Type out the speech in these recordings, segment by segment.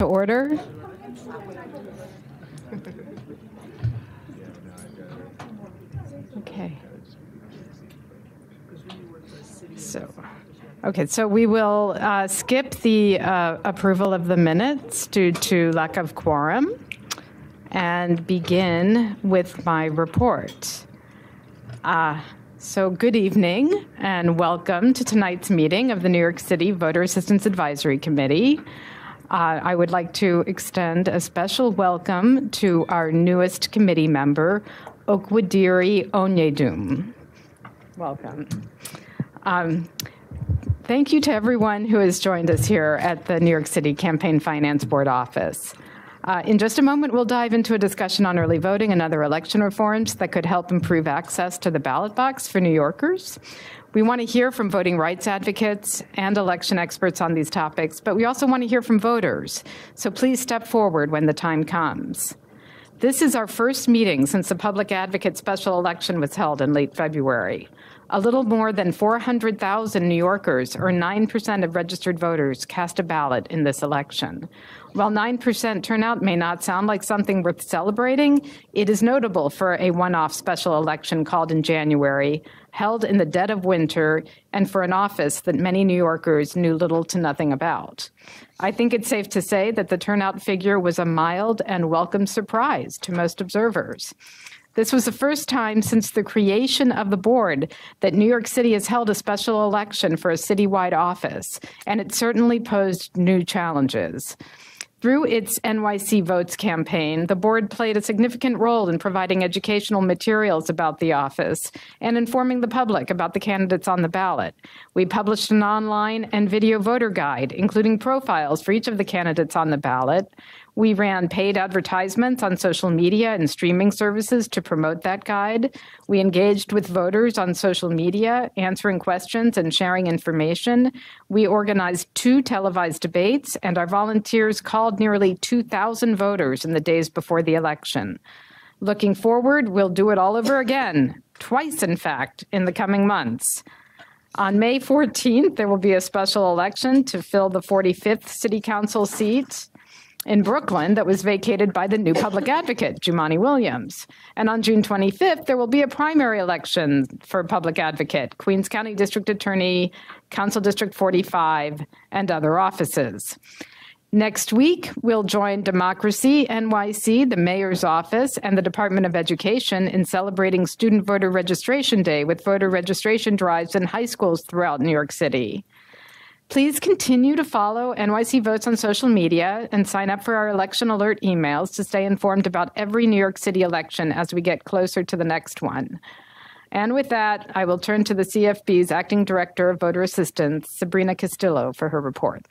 order. Okay. So we will skip the approval of the minutes due to lack of quorum and begin with my report. So good evening and welcome to tonight's meeting of the New York City Voter Assistance Advisory Committee. I would like to extend a special welcome to our newest committee member, Okwudiri Onyedum. Welcome. Thank you to everyone who has joined us here at the New York City Campaign Finance Board office. In just a moment, we'll dive into a discussion on early voting and other election reforms that could help improve access to the ballot box for New Yorkers. We want to hear from voting rights advocates and election experts on these topics, but we also want to hear from voters. So please step forward when the time comes. This is our first meeting since the public advocate special election was held in late February. A little more than 400,000 New Yorkers, or 9% of registered voters, cast a ballot in this election. While 9% turnout may not sound like something worth celebrating, it is notable for a one-off special election called in January, held in the dead of winter, and for an office that many New Yorkers knew little to nothing about. I think it's safe to say that the turnout figure was a mild and welcome surprise to most observers. This was the first time since the creation of the board that New York City has held a special election for a citywide office, and it certainly posed new challenges. Through its NYC Votes campaign, the board played a significant role in providing educational materials about the office and informing the public about the candidates on the ballot. We published an online and video voter guide, including profiles for each of the candidates on the ballot. We ran paid advertisements on social media and streaming services to promote that guide. We engaged with voters on social media, answering questions and sharing information. We organized 2 televised debates, and our volunteers called nearly 2,000 voters in the days before the election. Looking forward, we'll do it all over again, twice, in fact, in the coming months. On May 14th, there will be a special election to fill the 45th City Council seat in Brooklyn that was vacated by the new public advocate, Jumaane Williams. And on June 25th, there will be a primary election for public advocate, Queens County District Attorney, Council District 45, and other offices. Next week, we'll join Democracy NYC, the mayor's office, and the Department of Education in celebrating Student Voter Registration Day with voter registration drives in high schools throughout New York City. Please continue to follow NYC Votes on social media and sign up for our election alert emails to stay informed about every New York City election as we get closer to the next one. And with that, I will turn to the CFB's Acting Director of Voter Assistance, Sabrina Castillo, for her report.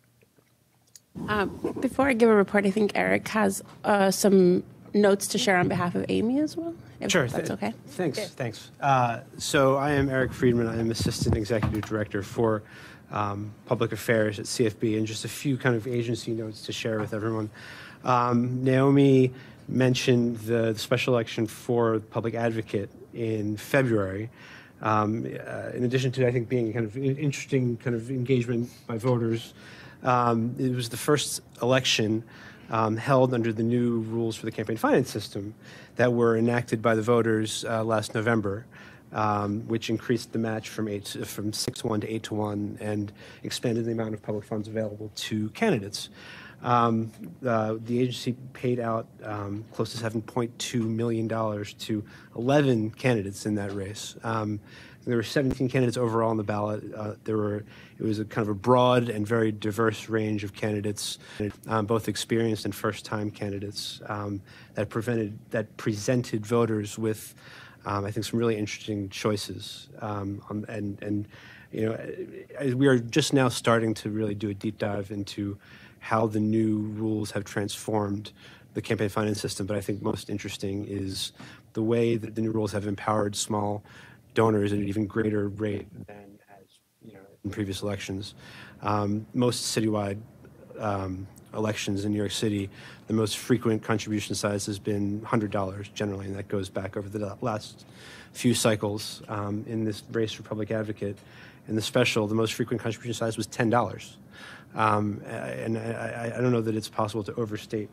Before I give a report, I think Eric has some notes to share on behalf of Amy as well. Sure. That's okay. Thanks. So I am Eric Friedman. I am Assistant Executive Director for Public Affairs at CFB, and just a few kind of agency notes to share with everyone. Naomi mentioned the special election for public advocate in February. In addition to, I think, being kind of interesting kind of engagement by voters, it was the first election held under the new rules for the campaign finance system that were enacted by the voters last November. Which increased the match from 6-1 to 8-1 and expanded the amount of public funds available to candidates. The agency paid out close to $7.2 million to 11 candidates in that race. There were 17 candidates overall on the ballot. It was a kind of a broad and very diverse range of candidates, both experienced and first-time candidates that presented voters with I think some really interesting choices, you know, we are just now starting to really do a deep dive into how the new rules have transformed the campaign finance system. But I think most interesting is the way that the new rules have empowered small donors at an even greater rate than in previous elections. Most citywide elections in New York City, the most frequent contribution size has been $100 generally, and that goes back over the last few cycles. In this race for public advocate, in the special, the most frequent contribution size was $10. And I don't know that it's possible to overstate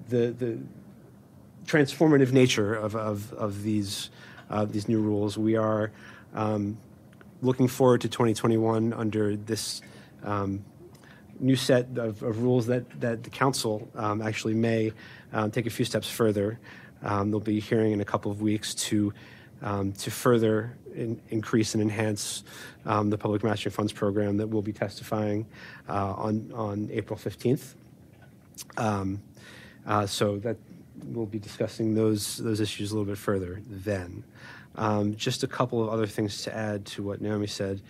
the transformative nature of these new rules. We are looking forward to 2021 under this new set of rules that the council actually may take a few steps further. They'll be hearing in a couple of weeks to further increase and enhance the Public Matching Funds program that we'll be testifying on April 15th. So that we'll be discussing those issues a little bit further then. Just a couple of other things to add to what Naomi said.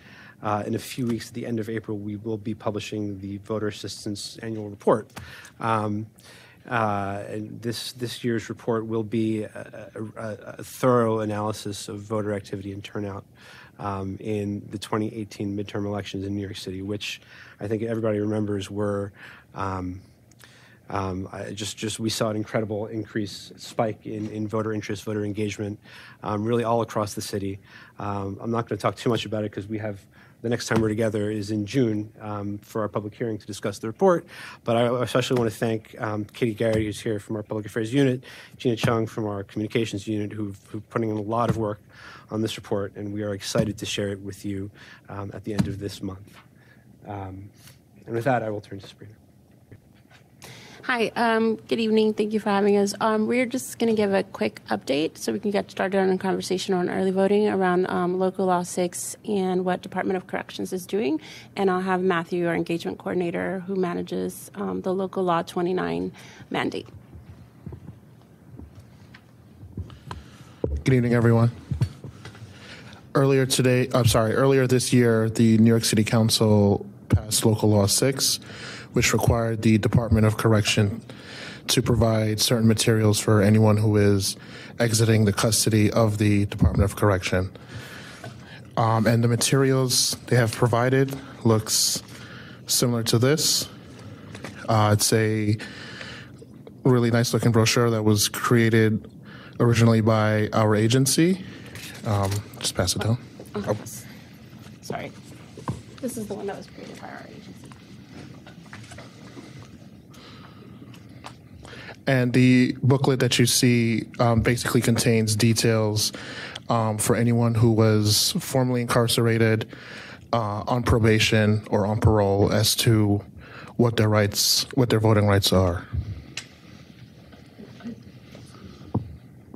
In a few weeks, at the end of April, we will be publishing the Voter Assistance Annual Report. And this year's report will be a thorough analysis of voter activity and turnout in the 2018 midterm elections in New York City, which I think everybody remembers were we saw an incredible spike in voter interest, voter engagement, really all across the city. I'm not going to talk too much about it because we have the next time we're together is in June for our public hearing to discuss the report. But I especially want to thank Katie Garrity, who's here from our Public Affairs Unit, Gina Chung from our Communications Unit, who've putting in a lot of work on this report, and we are excited to share it with you at the end of this month. And with that, I will turn to Sabrina. Hi, good evening. Thank you for having us. We're just going to give a quick update so we can get started on a conversation on early voting around Local Law 6 and what Department of Corrections is doing. And I'll have Matthew, our engagement coordinator, who manages the Local Law 29 mandate. Good evening, everyone. Earlier this year, the New York City Council passed Local Law 6, which required the Department of Correction to provide certain materials for anyone who is exiting the custody of the Department of Correction. And the materials they have provided looks similar to this. It's a really nice looking brochure that was created originally by our agency. Just pass it down. Oh. Sorry. This is the one that was created by our agency. And the booklet that you see basically contains details for anyone who was formerly incarcerated, on probation or on parole, as to what their voting rights are.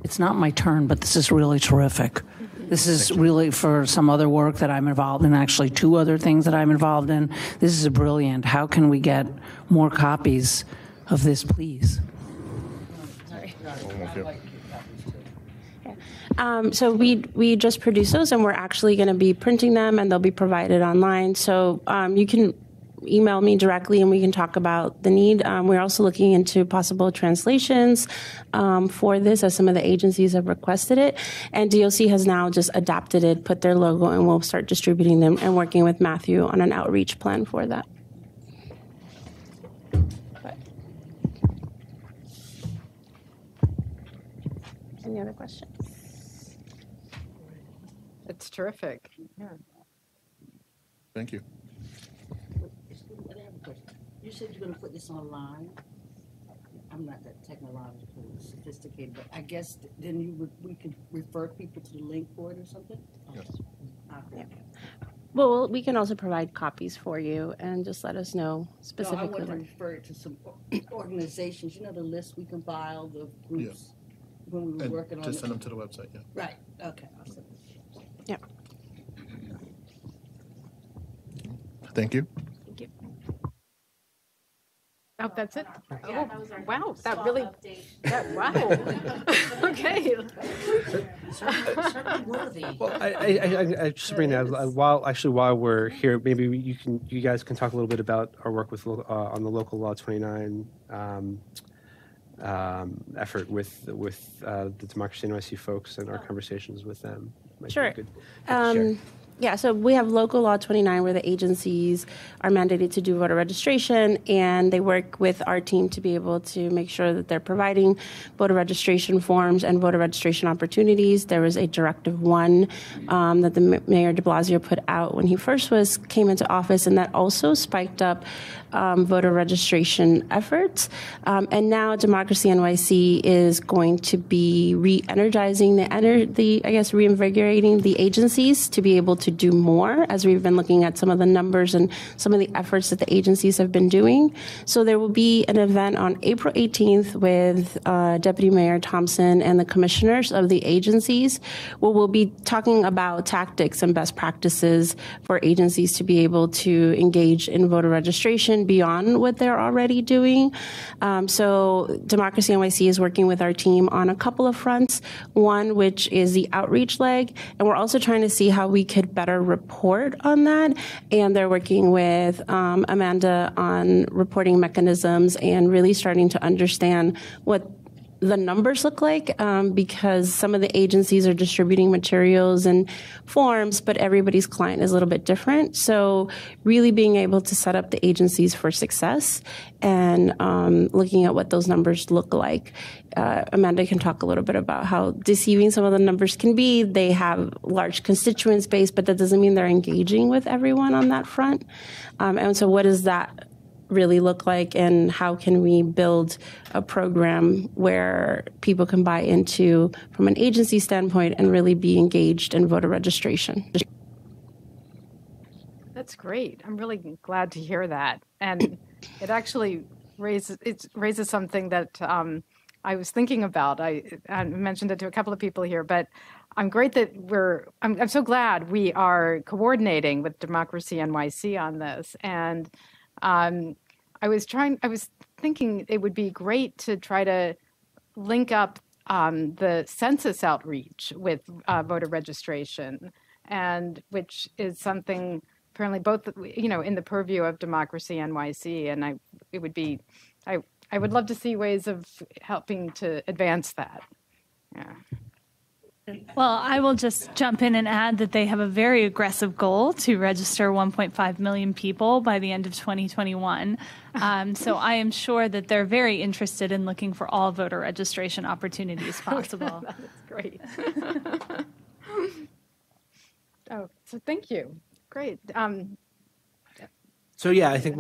It's not my turn, but this is really terrific. This is really for some other work that I'm involved in, actually 2 other things that I'm involved in. This is brilliant. How can we get more copies of this, please? So we just produced those, and we're actually going to be printing them, and they'll be provided online. So you can email me directly, and we can talk about the need. We're also looking into possible translations for this, as some of the agencies have requested it. And DOC has now just adapted it, put their logo, and we'll start distributing them and working with Matthew on an outreach plan for that. Any other questions? It's terrific. Yeah. Thank you. I have a question. You said you're going to put this online. I'm not that technologically sophisticated, but I guess then we could refer people to the link for it or something? Yes. Okay. Yeah. Well, we can also provide copies for you, and just let us know specifically. No, I want to refer it to some organizations. You know the list we compiled of groups when we were working on it? Just send them to the website, yeah. Right. Okay. I'll send them. Yep. Thank you. Thank you. Oh, that's it? Yeah, that was our wow, that really, wow. Okay. Well, Sabrina, while we're here, maybe you guys can talk a little bit about our work with on the Local Law 29 effort with the Democracy NYC folks and our conversations with them. Sure. Share. Yeah, so we have Local Law 29 where the agencies are mandated to do voter registration, and they work with our team to be able to make sure that they're providing voter registration forms and voter registration opportunities. There was a Directive 1 that the Mayor de Blasio put out when he first came into office, and that also spiked up voter registration efforts. And now Democracy NYC is going to be re-energizing reinvigorating the agencies to be able to do more, as we've been looking at some of the numbers and some of the efforts that the agencies have been doing. So there will be an event on April 18th with Deputy Mayor Thompson and the commissioners of the agencies, where we'll be talking about tactics and best practices for agencies to be able to engage in voter registration beyond what they're already doing. So Democracy NYC is working with our team on a couple of fronts. One, which is the outreach leg, and we're also trying to see how we could better report on that. And they're working with Amanda on reporting mechanisms and really starting to understand what the numbers look like, because some of the agencies are distributing materials and forms, but everybody's client is a little bit different. So really being able to set up the agencies for success and looking at what those numbers look like. Amanda can talk a little bit about how deceiving some of the numbers can be. They have large constituents base, but that doesn't mean they're engaging with everyone on that front. And so what does that really look like, and how can we build a program where people can buy into from an agency standpoint and really be engaged in voter registration? That's great. I'm really glad to hear that. And it actually raises something that I was thinking about. I mentioned it to a couple of people here, but I'm great that I'm so glad we are coordinating with Democracy NYC on this. And I was thinking it would be great to try to link up the census outreach with voter registration, and which is something apparently both, in the purview of Democracy NYC. And I would love to see ways of helping to advance that. Yeah. Well, I will just jump in and add that they have a very aggressive goal to register 1.5 million people by the end of 2021. So I am sure that they're very interested in looking for all voter registration opportunities possible. That's great. So thank you. Great. So yeah, I think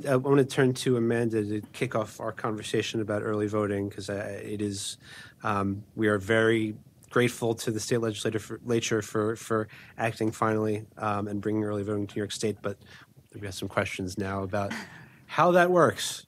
I want to turn to Amanda to kick off our conversation about early voting, because we are very grateful to the state legislature for acting finally and bringing early voting to New York State. But we have some questions now about how that works.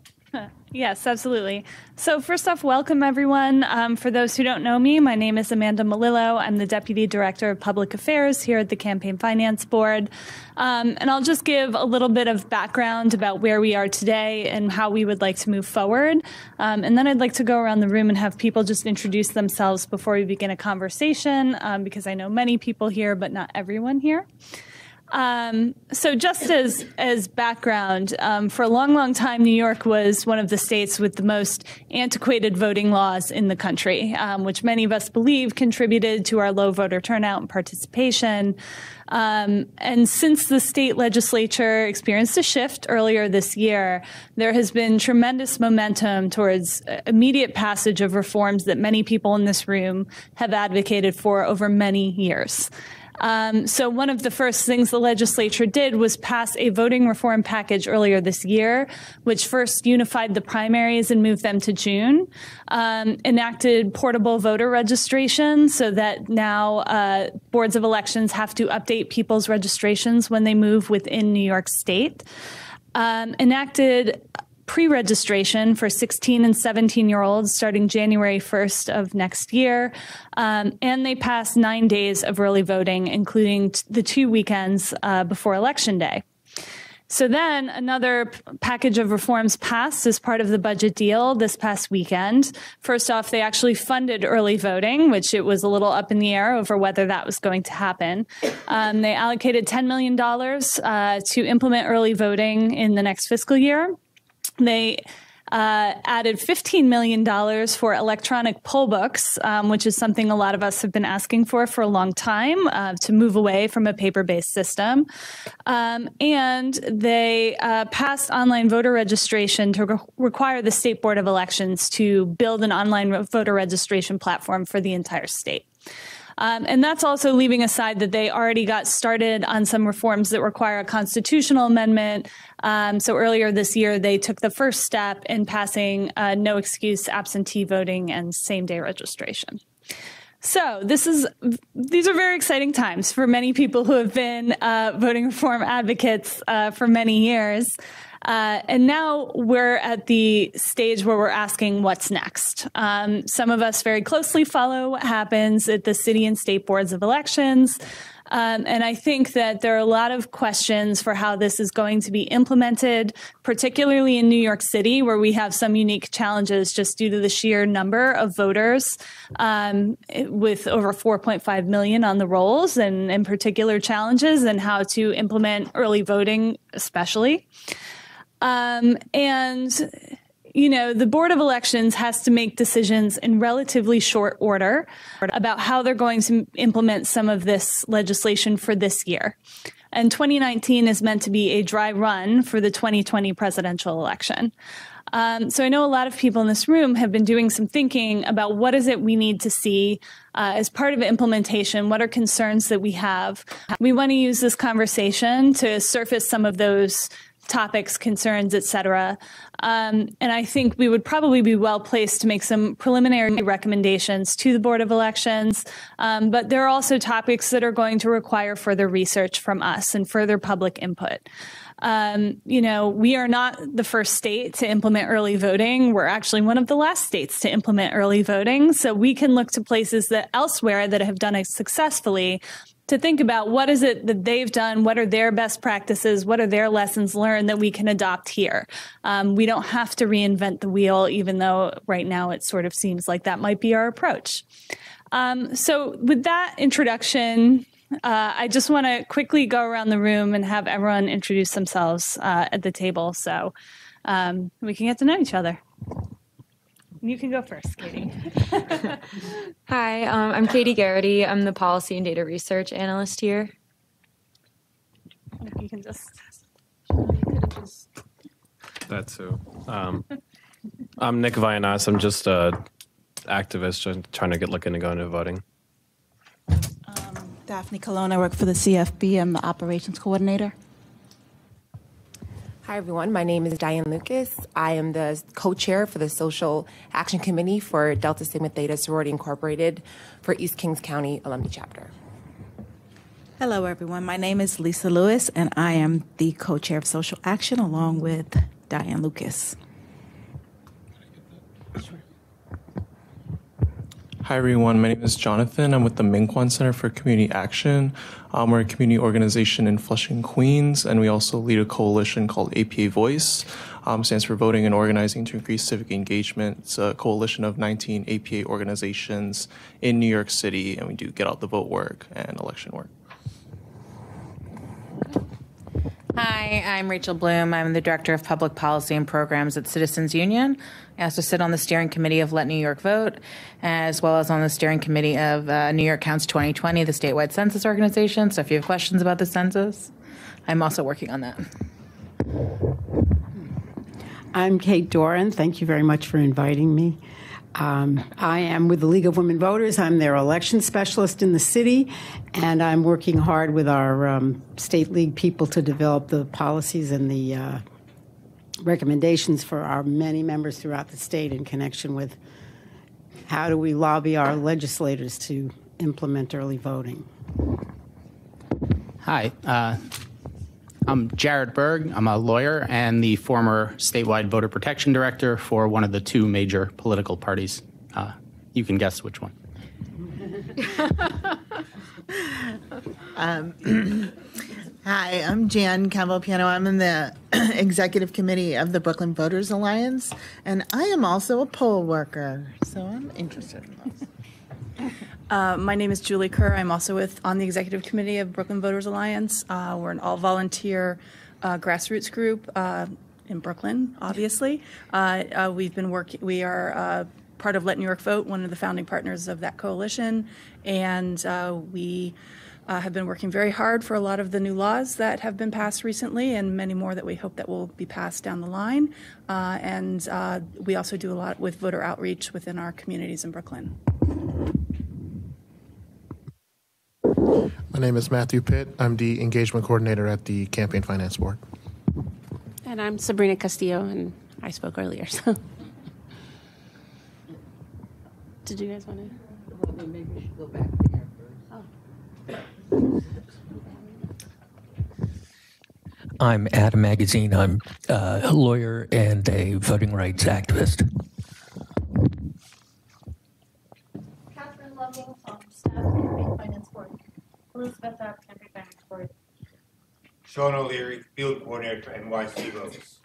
Yes, absolutely. So first off, welcome everyone. For those who don't know me, my name is Amanda Melillo. I'm the Deputy Director of Public Affairs here at the Campaign Finance Board. And I'll just give a little bit of background about where we are today and how we would like to move forward. And then I'd like to go around the room and have people just introduce themselves before we begin a conversation, because I know many people here, but not everyone here. So just as background, for a long, long time, New York was one of the states with the most antiquated voting laws in the country, which many of us believe contributed to our low voter turnout and participation. And since the state legislature experienced a shift earlier this year, there has been tremendous momentum towards immediate passage of reforms that many people in this room have advocated for over many years. So one of the first things the legislature did was pass a voting reform package earlier this year, which first unified the primaries and moved them to June, enacted portable voter registration so that now boards of elections have to update people's registrations when they move within New York State, enacted pre-registration for 16 and 17-year-olds starting January 1st of next year. And they passed 9 days of early voting, including the 2 weekends before Election Day. So then another package of reforms passed as part of the budget deal this past weekend. First off, they actually funded early voting, which it was a little up in the air over whether that was going to happen. They allocated $10 million to implement early voting in the next fiscal year. They added $15 million for electronic poll books, which is something a lot of us have been asking for a long time, to move away from a paper-based system. And they passed online voter registration to require the State Board of Elections to build an online voter registration platform for the entire state. And that's also leaving aside that they already got started on some reforms that require a constitutional amendment. So earlier this year, they took the first step in passing no excuse absentee voting and same-day registration. So these are very exciting times for many people who have been voting reform advocates for many years. And now we're at the stage where we're asking what's next. Some of us very closely follow what happens at the city and state boards of elections. And I think that there are a lot of questions for how this is going to be implemented, particularly in New York City, where we have some unique challenges just due to the sheer number of voters, with over 4.5 million on the rolls, and in particular challenges in how to implement early voting, especially. The Board of Elections has to make decisions in relatively short order about how they're going to implement some of this legislation for this year. And 2019 is meant to be a dry run for the 2020 presidential election. So I know a lot of people in this room have been doing some thinking about what is it we need to see as part of implementation. What are concerns that we have? We want to use this conversation to surface some of those topics, concerns, et cetera. And I think we would probably be well placed to make some preliminary recommendations to the Board of Elections. But there are also topics that are going to require further research from us and further public input. We are not the first state to implement early voting. We're actually one of the last states to implement early voting. So we can look to places that elsewhere that have done it successfully to think about what is it that they've done, what are their best practices, what are their lessons learned that we can adopt here. We don't have to reinvent the wheel, even though right now it sort of seems like that might be our approach. So with that introduction, I just want to quickly go around the room and have everyone introduce themselves at the table so we can get to know each other. You can go first, Katie. Hi, I'm Katie Garrity. I'm the Policy and Data Research Analyst here. You can just... That too. I'm Nick Vianas. I'm just an activist trying to look into going to voting. Daphne Colon, I work for the CFB. I'm the Operations Coordinator. Hi, everyone. My name is Diane Lucas. I am the co-chair for the Social Action Committee for Delta Sigma Theta Sorority Incorporated for East Kings County Alumni Chapter. Hello, everyone. My name is Lisa Lewis, and I am the co-chair of Social Action along with Diane Lucas. Hi, everyone. My name is Jonathan. I'm with the Minkwon Center for Community Action. We're a community organization in Flushing, Queens, and we also lead a coalition called APA Voice. Stands for Voting and Organizing to Increase Civic Engagement. It's a coalition of 19 APA organizations in New York City, and we do get out the vote work and election work. Hi, I'm Rachel Bloom. I'm the Director of Public Policy and Programs at Citizens Union. I also sit on the steering committee of Let New York Vote, as well as on the steering committee of New York Counts 2020, the statewide census organization. So if you have questions about the census, I'm also working on that. I'm Kate Doran. Thank you very much for inviting me. I am with the League of Women Voters. I'm their election specialist in the city, and I'm working hard with our state league people to develop the policies and the recommendations for our many members throughout the state in connection with how do we lobby our legislators to implement early voting. Hi, I'm Jared Berg. I'm a lawyer and the former statewide voter protection director for one of the two major political parties. You can guess which one. Hi, I'm Jan Campbell-Piano. I'm in the executive committee of the Brooklyn Voters Alliance, and I am also a poll worker, so I'm interested in this. My name is Julie Kerr. I'm also on the executive committee of Brooklyn Voters Alliance. We're an all-volunteer grassroots group in Brooklyn, obviously. We are part of Let New York Vote, one of the founding partners of that coalition, and we have been working very hard for a lot of the new laws that have been passed recently, and many more that we hope that will be passed down the line. And we also do a lot with voter outreach within our communities in Brooklyn. My name is Matthew Pitt. I'm the engagement coordinator at the Campaign Finance Board. And I'm Sabrina Castillo, and I spoke earlier. So, did you guys want to? Well, then maybe we should go back there first. Oh. I'm Adam Magazine. I'm a lawyer and a voting rights activist. Catherine Lovell, staff, Campaign Finance Board. Elizabeth, Campaign Finance Board. Sean O'Leary, field coordinator for NYC Votes.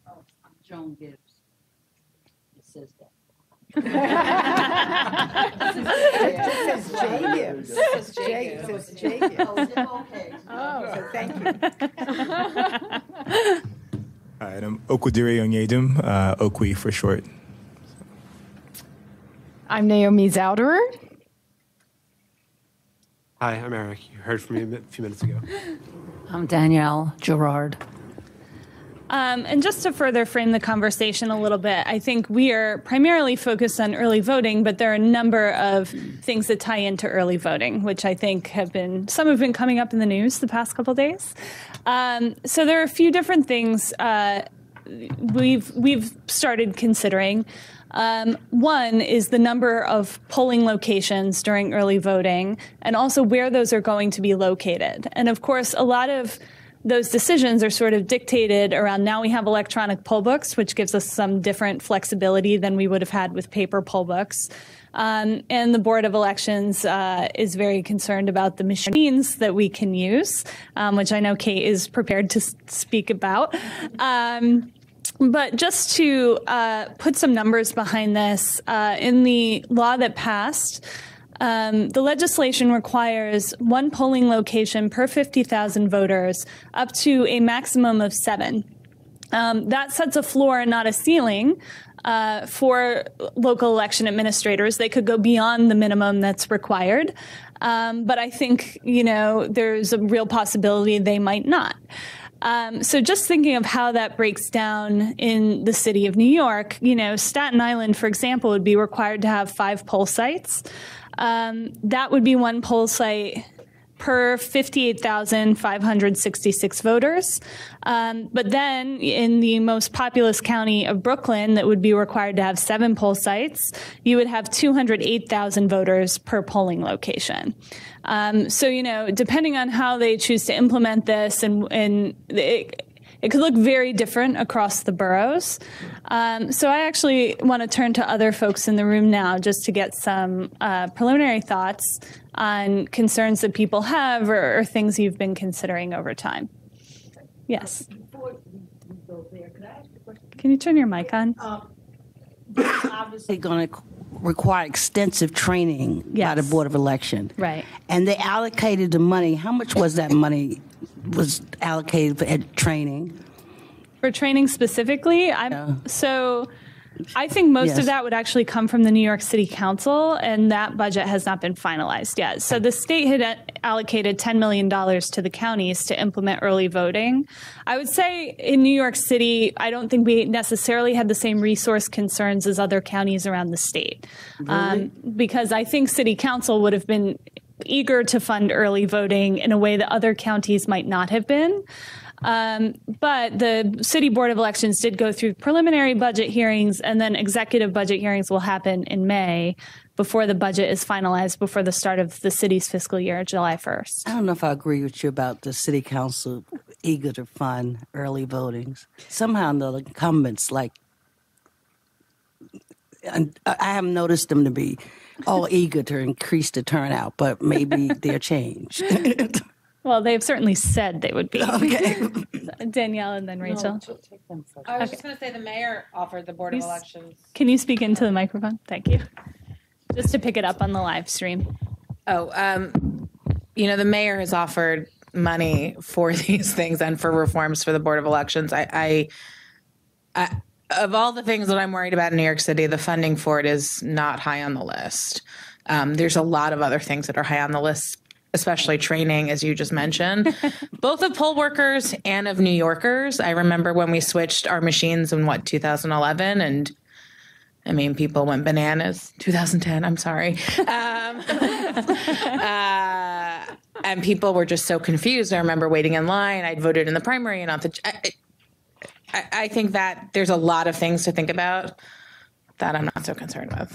Oh, I'm Joan Gibbs. It says that. It says J Gibbs. It says J Gibbs. Oh, okay. Oh, so thank you. All right, I'm Okwudiri Onyedum, Okwe for short. I'm Naomi Zouderer. Hi, I'm Eric. You heard from me a few minutes ago. I'm Danielle Gerard. And just to further frame the conversation a little bit, I think we are primarily focused on early voting, but there are a number of things that tie into early voting, which I think have been coming up in the news the past couple of days. So there are a few different things we've started considering. One is the number of polling locations during early voting and also where those are going to be located. And of course, a lot of those decisions are sort of dictated around now we have electronic poll books, which gives us some different flexibility than we would have had with paper poll books. And the Board of Elections is very concerned about the machines that we can use, which I know Kate is prepared to speak about. But just to put some numbers behind this, in the law that passed, the legislation requires one polling location per 50,000 voters up to a maximum of 7. That sets a floor and not a ceiling for local election administrators. They could go beyond the minimum that's required. But I think, there's a real possibility they might not. So just thinking of how that breaks down in the city of New York, Staten Island, for example, would be required to have 5 poll sites. That would be one poll site per 58,566 voters. But then in the most populous county of Brooklyn, that would be required to have 7 poll sites, you would have 208,000 voters per polling location. So, depending on how they choose to implement this, and it could look very different across the boroughs. So I actually want to turn to other folks in the room now just to get some preliminary thoughts on concerns that people have or things you've been considering over time. Yes. Before we go there, could I ask a question? Can you turn your mic on? Obviously going to require extensive training by the Board of Election. Right. And they allocated the money. How much was that money was allocated for training? For training specifically? So I think most of that would actually come from the New York City Council, and that budget has not been finalized yet. So the state had allocated $10 million to the counties to implement early voting. I would say in New York City, I don't think we necessarily had the same resource concerns as other counties around the state. Really? Because I think City Council would have been eager to fund early voting in a way that other counties might not have been. But the City Board of Elections did go through preliminary budget hearings, and then executive budget hearings will happen in May before the budget is finalized, before the start of the city's fiscal year, July 1st. I don't know if I agree with you about the City Council eager to fund early votings. Somehow the incumbents, I haven't noticed them to be all eager to increase the turnout, but maybe they're changed. Well, they've certainly said they would be. Okay. Danielle and then Rachel. I was just going to say the mayor offered the Board of Elections. Can you speak into the microphone? Thank you. Just to pick it up on the live stream. The mayor has offered money for these things and for reforms for the Board of Elections. I of all the things that I'm worried about in New York City, the funding for it is not high on the list. There's a lot of other things that are high on the list, especially training, as you just mentioned, both of poll workers and of New Yorkers. I remember when we switched our machines in 2011, and I mean, people went bananas. 2010, I'm sorry. And people were just so confused. I remember waiting in line. I'd voted in the primary and not the. I think that there's a lot of things to think about that I'm not so concerned with.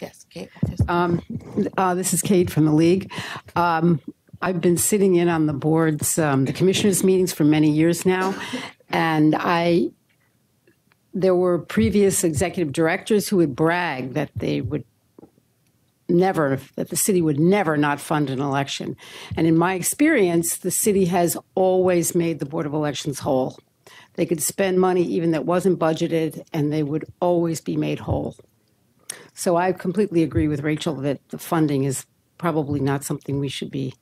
Yes, Kate. This is Kate from the League. I've been sitting in on the board's, the commissioners' meetings for many years now, and there were previous executive directors who would brag that they would never, that the city would never not fund an election. And in my experience, the city has always made the Board of Elections whole. They could spend money even that wasn't budgeted, and they would always be made whole. So I completely agree with Rachel that the funding is probably not something we should be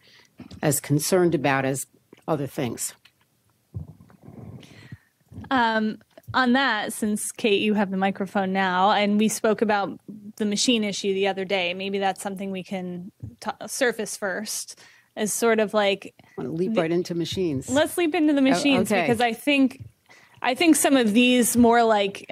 as concerned about as other things. On that, since Kate, you have the microphone now, and we spoke about the machine issue the other day, maybe that's something we can surface first as sort of like... I want to leap right into machines. Let's leap into the machines, okay. Because I think some of these more like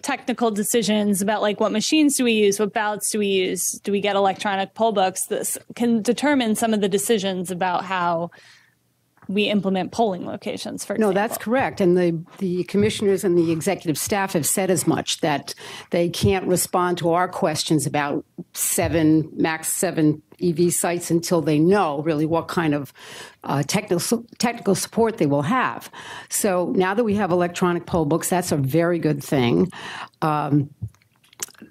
technical decisions about like what machines do we use, what ballots do we use, do we get electronic poll books, this can determine some of the decisions about how we implement polling locations, for example. No, that's correct. And the commissioners and the executive staff have said as much, that they can't respond to our questions about max seven EV sites until they know really what kind of technical support they will have. So now that we have electronic poll books, that's a very good thing.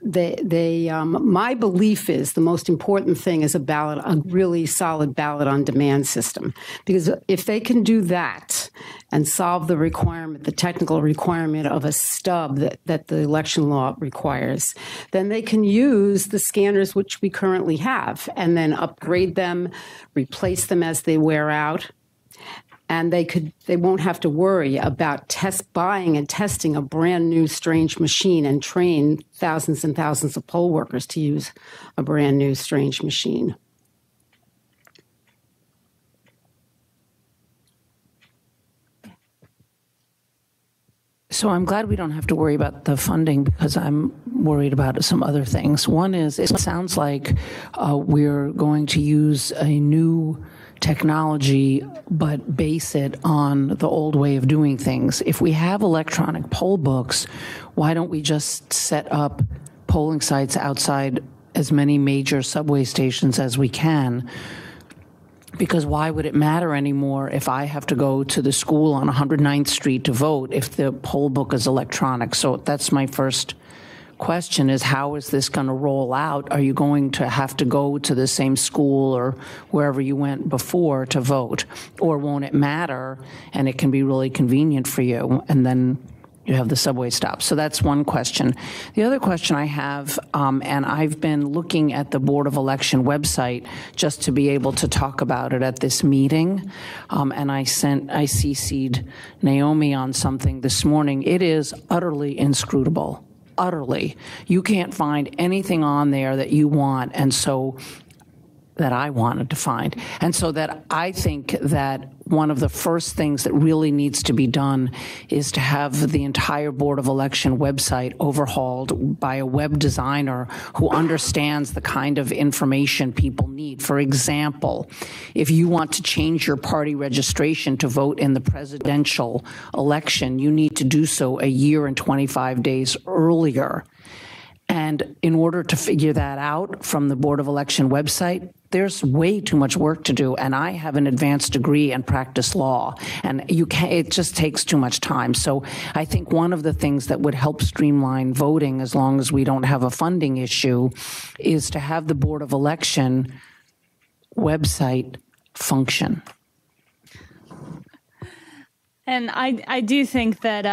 My belief is the most important thing is a really solid ballot on demand system, because if they can do that and solve the technical requirement of a stub that the election law requires, then they can use the scanners which we currently have and then upgrade them, replace them as they wear out. And they won't have to worry about buying and testing a brand new strange machine and train thousands and thousands of poll workers to use a brand new strange machine. So I'm glad we don't have to worry about the funding, because I'm worried about some other things. One is, it sounds like we're going to use a new technology, but base it on the old way of doing things. If we have electronic poll books, why don't we just set up polling sites outside as many major subway stations as we can? Because why would it matter anymore if I have to go to the school on 109th Street to vote if the poll book is electronic? So that's my first question, is how is this going to roll out? Are you going to have to go to the same school or wherever you went before to vote? Or won't it matter and it can be really convenient for you, and then you have the subway stop? So that's one question. The other question I have, and I've been looking at the Board of Election website just to be able to talk about it at this meeting, and I CC'd Naomi on something this morning. It is utterly inscrutable. Utterly. You can't find anything on there that you want, and so that I wanted to find. And so that I think that one of the first things that really needs to be done is to have the entire Board of Election website overhauled by a web designer who understands the kind of information people need. For example, if you want to change your party registration to vote in the presidential election, you need to do so a year and 25 days earlier. And in order to figure that out from the Board of Election website, there's way too much work to do. And I have an advanced degree and practice law, and it just takes too much time. So I think one of the things that would help streamline voting, as long as we don't have a funding issue, is to have the Board of Election website function. And I do think that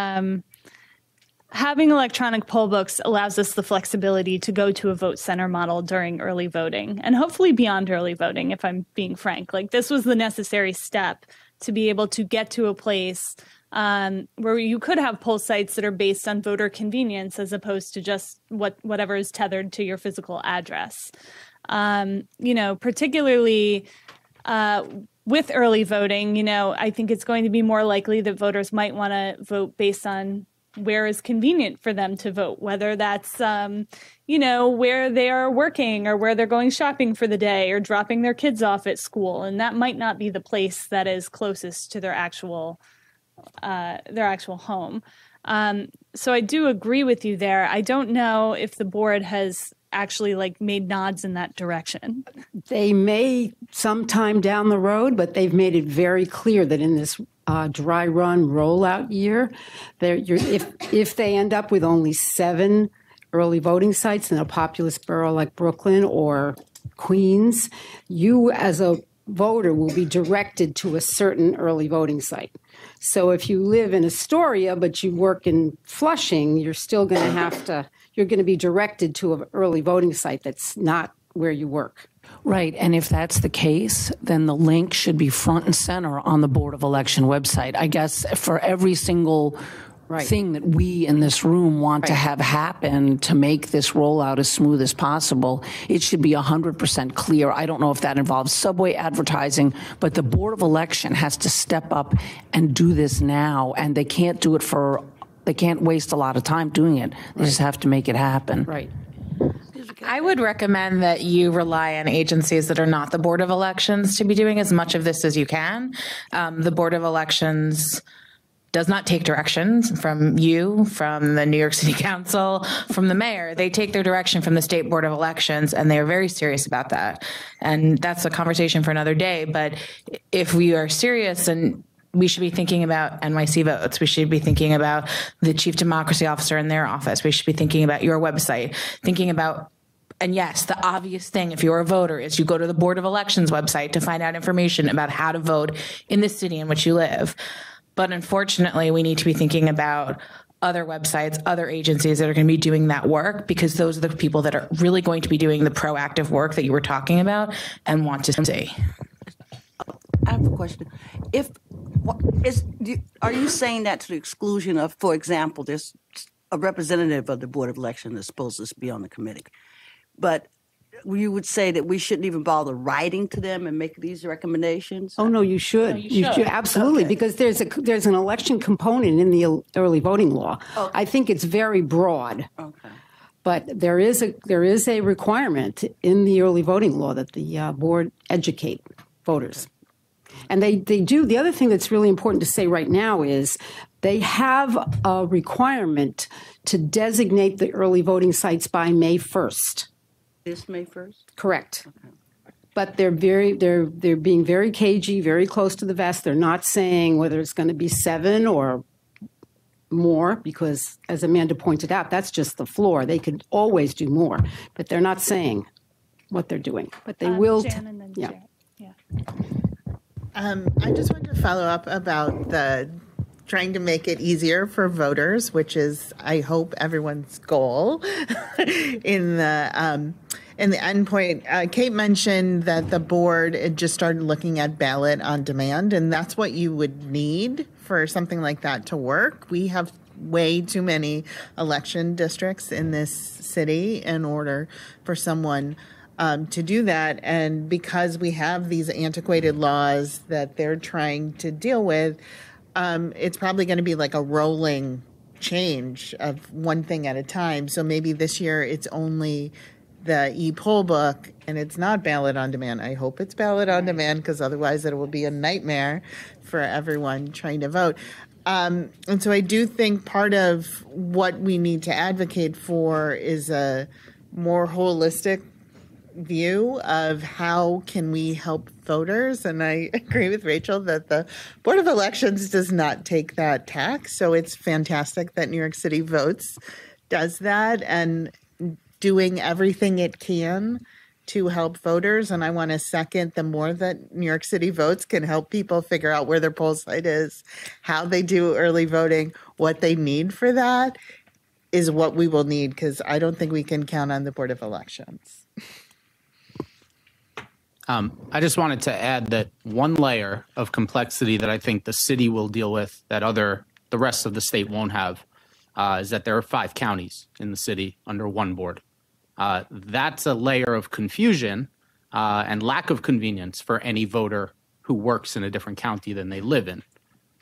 having electronic poll books allows us the flexibility to go to a vote center model during early voting and hopefully beyond early voting, if I'm being frank. Like, this was the necessary step to be able to get to a place where you could have poll sites that are based on voter convenience as opposed to just whatever is tethered to your physical address. Particularly with early voting, I think it's going to be more likely that voters might want to vote based on where is convenient for them to vote, whether that's, where they are working or where they're going shopping for the day or dropping their kids off at school. And that might not be the place that is closest to their actual home. So I do agree with you there. I don't know if the board has actually made nods in that direction. They may sometime down the road, but they've made it very clear that in this dry run rollout year, if they end up with only 7 early voting sites in a populous borough like Brooklyn or Queens, you as a voter will be directed to a certain early voting site. So if you live in Astoria but you work in Flushing, you're still going to you're going to be directed to an early voting site that's not where you work. Right, and if that's the case, then the link should be front and center on the Board of Election website. I guess for every single thing that we in this room want to have happen to make this rollout as smooth as possible, it should be 100% clear. I don't know if that involves subway advertising, but the Board of Election has to step up and do this now, and they can't do it they can't waste a lot of time doing it. They just have to make it happen. Right. I would recommend that you rely on agencies that are not the Board of Elections to be doing as much of this as you can. The Board of Elections does not take directions from you, from the New York City Council, from the mayor. They take their direction from the State Board of Elections, and they are very serious about that. And that's a conversation for another day. But if we are serious, and we should be thinking about NYC votes. We should be thinking about the chief democracy officer in their office. We should be thinking about your website, thinking about, and yes, the obvious thing if you're a voter is you go to the Board of Elections website to find out information about how to vote in the city in which you live. But unfortunately, we need to be thinking about other websites, other agencies that are going to be doing that work, because those are the people that are really going to be doing the proactive work that you were talking about and want to see. I have a question. Are you saying that to the exclusion of, for example, there's a representative of the Board of Election that's supposed to be on the committee, but you would say that we shouldn't even bother writing to them and make these recommendations? Oh, no, you should. You should, absolutely, because there's an election component in the early voting law. Okay. I think it's very broad. Okay. But there is a requirement in the early voting law that the board educate voters. And they do. The other thing that's really important to say right now is they have a requirement to designate the early voting sites by May 1st. This May 1st? Correct. Okay. But they're being very cagey, very close to the vest. They're not saying whether it's going to be 7 or more, because as Amanda pointed out, that's just the floor. They could always do more, but they're not saying what they're doing. But they will. Jan and then yeah. Yeah. I just wanted to follow up about the trying to make it easier for voters, which is, I hope, everyone's goal in the endpoint. Kate mentioned that the board had just started looking at ballot on demand, and that's what you would need for something like that to work. We have way too many election districts in this city in order for someone to do that. And because we have these antiquated laws that they're trying to deal with, it's probably going to be like a rolling change of one thing at a time. So maybe this year it's only the e-poll book and it's not ballot on demand. I hope it's ballot on demand, because otherwise it will be a nightmare for everyone trying to vote. And so I do think part of what we need to advocate for is a more holistic view of how can we help voters. And I agree with Rachel that the Board of Elections does not take that tack. So it's fantastic that New York City Votes does that and doing everything it can to help voters. And I want to second, the more that New York City Votes can help people figure out where their poll site is, how they do early voting, what they need for that, is what we will need, because I don't think we can count on the Board of Elections. I just wanted to add that one layer of complexity that I think the city will deal with that the rest of the state won't have is that there are 5 counties in the city under one board. That's a layer of confusion and lack of convenience for any voter who works in a different county than they live in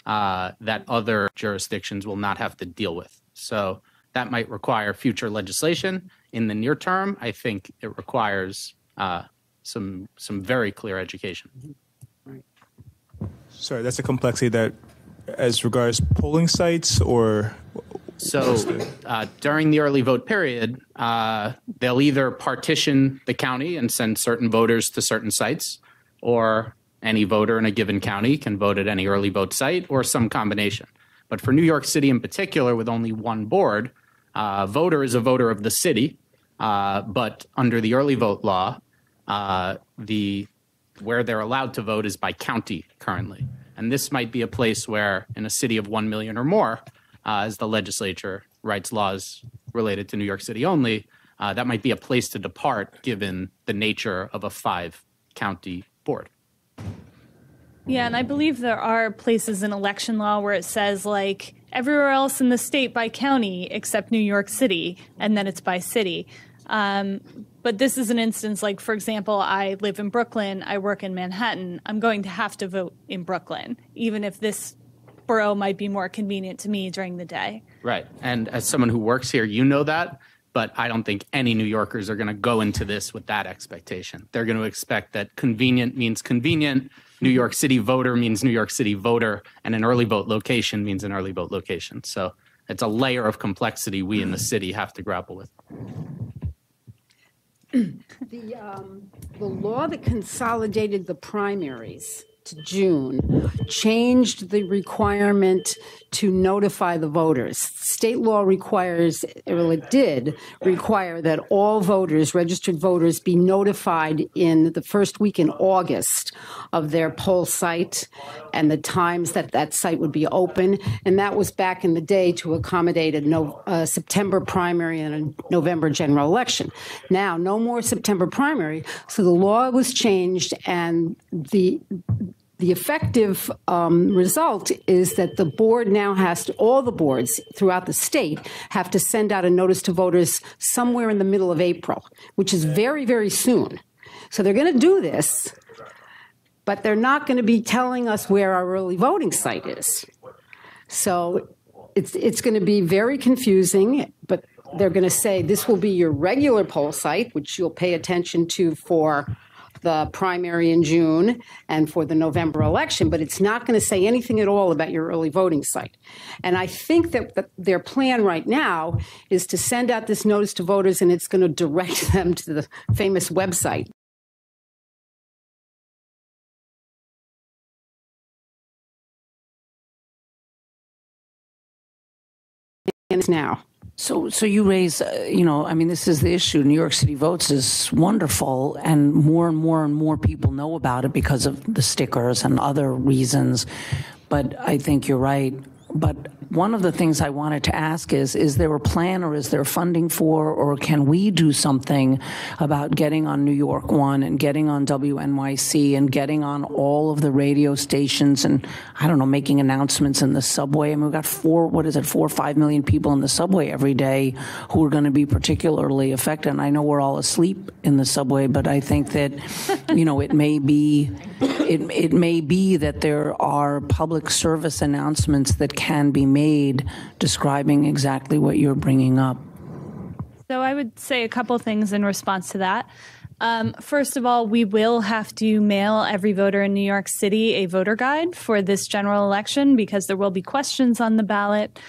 that other jurisdictions will not have to deal with. So that might require future legislation. In the near term, I think it requires some very clear education. Sorry, that's a complexity that as regards polling sites or? So during the early vote period, they'll either partition the county and send certain voters to certain sites, or any voter in a given county can vote at any early vote site, or some combination. But for New York City in particular, with only one board, voter is a voter of the city, but under the early vote law, where they're allowed to vote is by county currently. And this might be a place where, in a city of 1 million or more, as the legislature writes laws related to New York City only, that might be a place to depart given the nature of a 5-county board. Yeah, and I believe there are places in election law where it says, like, everywhere else in the state by county except New York City, and then it's by city. But this is an instance, like, for example, I live in Brooklyn, I work in Manhattan, I'm going to have to vote in Brooklyn, even if this borough might be more convenient to me during the day. Right. And as someone who works here, you know that, but I don't think any New Yorkers are going to go into this with that expectation. They're going to expect that convenient means convenient, New York City voter means New York City voter, and an early vote location means an early vote location. So it's a layer of complexity we in the city have to grapple with. The law that consolidated the primaries to June changed the requirement to notify the voters. State law requires, well, it did require that all voters, registered voters, be notified in the first week in August of their poll site and the times that that site would be open. And that was back in the day to accommodate a September primary and a November general election. Now, no more September primary. So the law was changed, and the effective result is that the board now has to, all the boards throughout the state have to send out a notice to voters somewhere in the middle of April, which is very, very soon. So they're going to do this, but they're not going to be telling us where our early voting site is. So it's going to be very confusing, but they're going to say this will be your regular poll site, which you'll pay attention to for the primary in June and for the November election, but it's not going to say anything at all about your early voting site. And I think that their plan right now is to send out this notice to voters, and it's going to direct them to the famous website. And it's now. So you raise, I mean, this is the issue. New York City Votes is wonderful, and more people know about it because of the stickers and other reasons. But I think you're right. But one of the things I wanted to ask is there a plan, or is there funding for, or can we do something about getting on New York One and getting on WNYC and getting on all of the radio stations and, I don't know, making announcements in the subway? I mean, we've got 4 or 5 million people in the subway every day who are going to be particularly affected. And I know we're all asleep in the subway, but I think that, it may be that there are public service announcements that can be made describing exactly what you're bringing up. So I would say a couple things in response to that. First of all, we will have to mail every voter in New York City a voter guide for this general election because there will be questions on the ballot.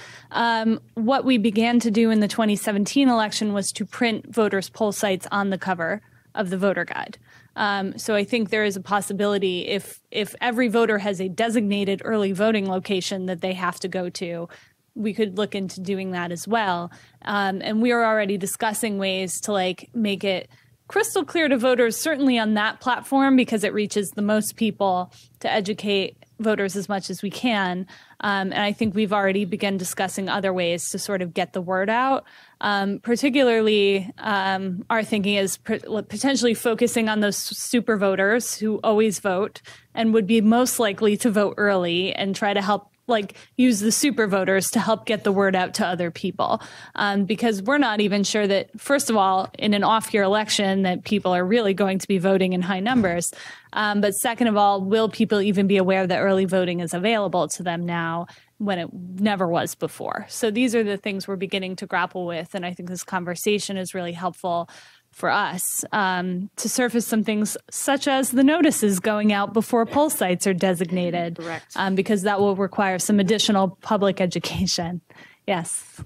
What we began to do in the 2017 election was to print voters' poll sites on the cover of the voter guide. So I think there is a possibility if every voter has a designated early voting location that they have to go to, we could look into doing that as well. And we are already discussing ways to make it crystal clear to voters, certainly on that platform, because it reaches the most people, to educate voters as much as we can. And I think we've already begun discussing other ways to sort of get the word out. Particularly, our thinking is potentially focusing on those super voters who always vote and would be most likely to vote early, and try to help use the super voters to help get the word out to other people. Because we're not even sure that, first of all, in an off-year election, that people are really going to be voting in high numbers. But second of all, will people even be aware that early voting is available to them now when it never was before? So these are the things we're beginning to grapple with. And I think this conversation is really helpful for us to surface some things, such as the notices going out before poll sites are designated. Correct. Because that will require some additional public education. Yes.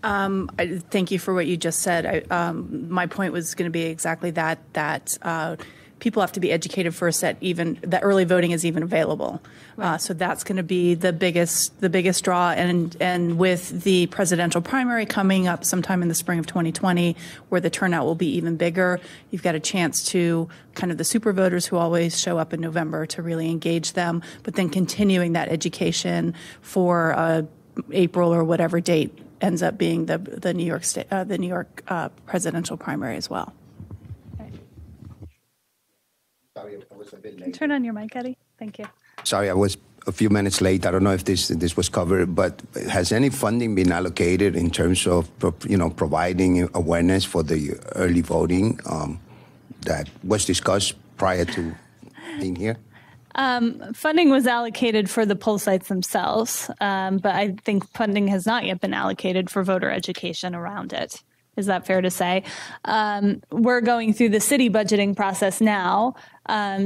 Thank you for what you just said. My point was going to be exactly that people have to be educated first that early voting is even available. Right. So that's going to be the biggest draw. And with the presidential primary coming up sometime in the spring of 2020, where the turnout will be even bigger, you've got a chance to kind of the super voters who always show up in November to really engage them, but then continuing that education for April or whatever date ends up being the New York presidential primary as well. Sorry, I was a bit late. Turn on your mic, Eddie. Thank you. Sorry, I was a few minutes late. I don't know if this was covered, but has any funding been allocated in terms of providing awareness for the early voting that was discussed prior to being here? Funding was allocated for the poll sites themselves, but I think funding has not yet been allocated for voter education around it. Is that fair to say? We're going through the city budgeting process now.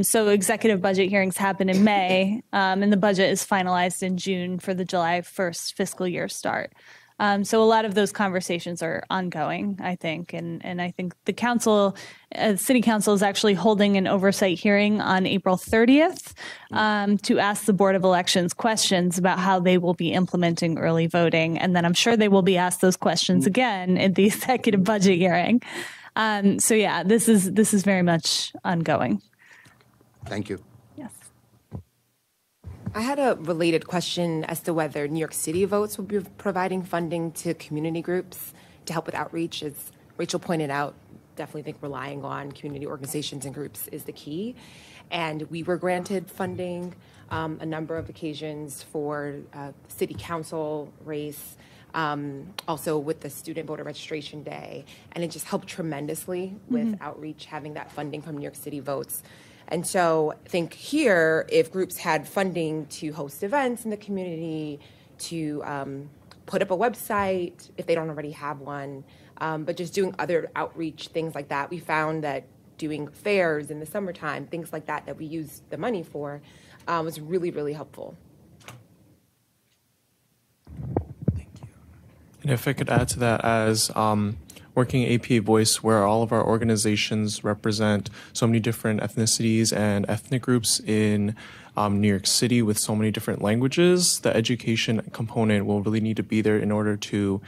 So executive budget hearings happen in May, and the budget is finalized in June for the July 1st fiscal year start. So a lot of those conversations are ongoing, I think. And I think the council, city council, is actually holding an oversight hearing on April 30th to ask the Board of Elections questions about how they will be implementing early voting. And then I'm sure they will be asked those questions again in the executive budget hearing. So yeah, this is very much ongoing. Thank you. Yes. I had a related question as to whether New York City votes will be providing funding to community groups to help with outreach. As Rachel pointed out, definitely think relying on community organizations and groups is the key. And we were granted funding a number of occasions for city council race, also with the student voter registration day. And it just helped tremendously with outreach, having that funding from New York City votes. And so I think here, if groups had funding to host events in the community, to put up a website, if they don't already have one, but just doing other outreach, things like that, we found that doing fairs in the summertime, things like that we use the money for, was really, really helpful. And if I could add to that, as working APA Voice, where all of our organizations represent so many different ethnicities and ethnic groups in New York City with so many different languages, the education component will really need to be there in order to,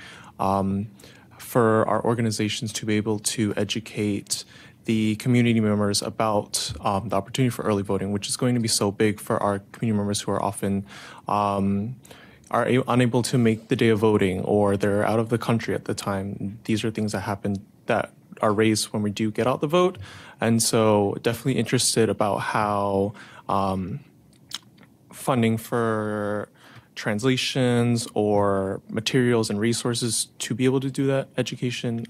for our organizations to be able to educate the community members about the opportunity for early voting, which is going to be so big for our community members who are often are unable to make the day of voting, or they're out of the country at the time. These are things that happen that are raised when we do get out the vote. And so definitely interested about how funding for translations or materials and resources to be able to do that education.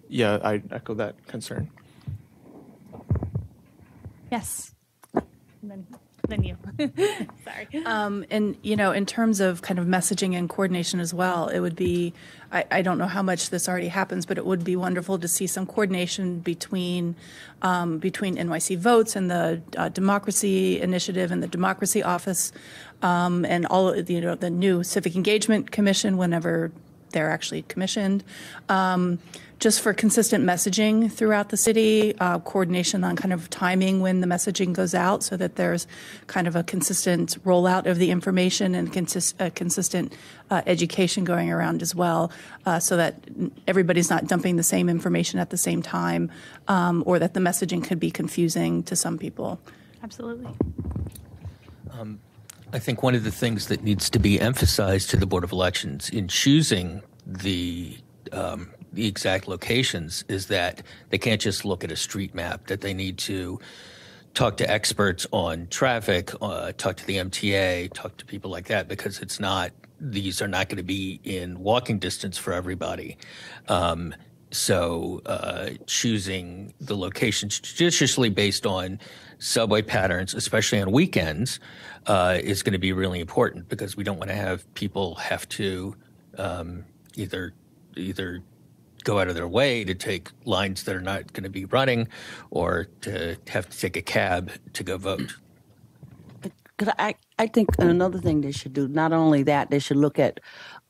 Yeah, I echo that concern. Yes. And then you. Sorry. And, in terms of kind of messaging and coordination as well, it would be, I don't know how much this already happens, but it would be wonderful to see some coordination between NYC Votes and the Democracy Initiative and the Democracy Office, and all of the new Civic Engagement Commission whenever they're actually commissioned. Just for consistent messaging throughout the city, coordination on kind of timing when the messaging goes out so that there's kind of a consistent rollout of the information and consistent education going around as well, so that everybody's not dumping the same information at the same time, or that the messaging could be confusing to some people. Absolutely. I think one of the things that needs to be emphasized to the Board of Elections in choosing the exact locations is that they can't just look at a street map, that they need to talk to experts on traffic, talk to the MTA, talk to people like that, because these are not going to be in walking distance for everybody. So choosing the locations judiciously based on subway patterns, especially on weekends, is going to be really important, because we don't want to have people have to either go out of their way to take lines that are not going to be running, or to have to take a cab to go vote. I think another thing they should do, not only that, they should look at,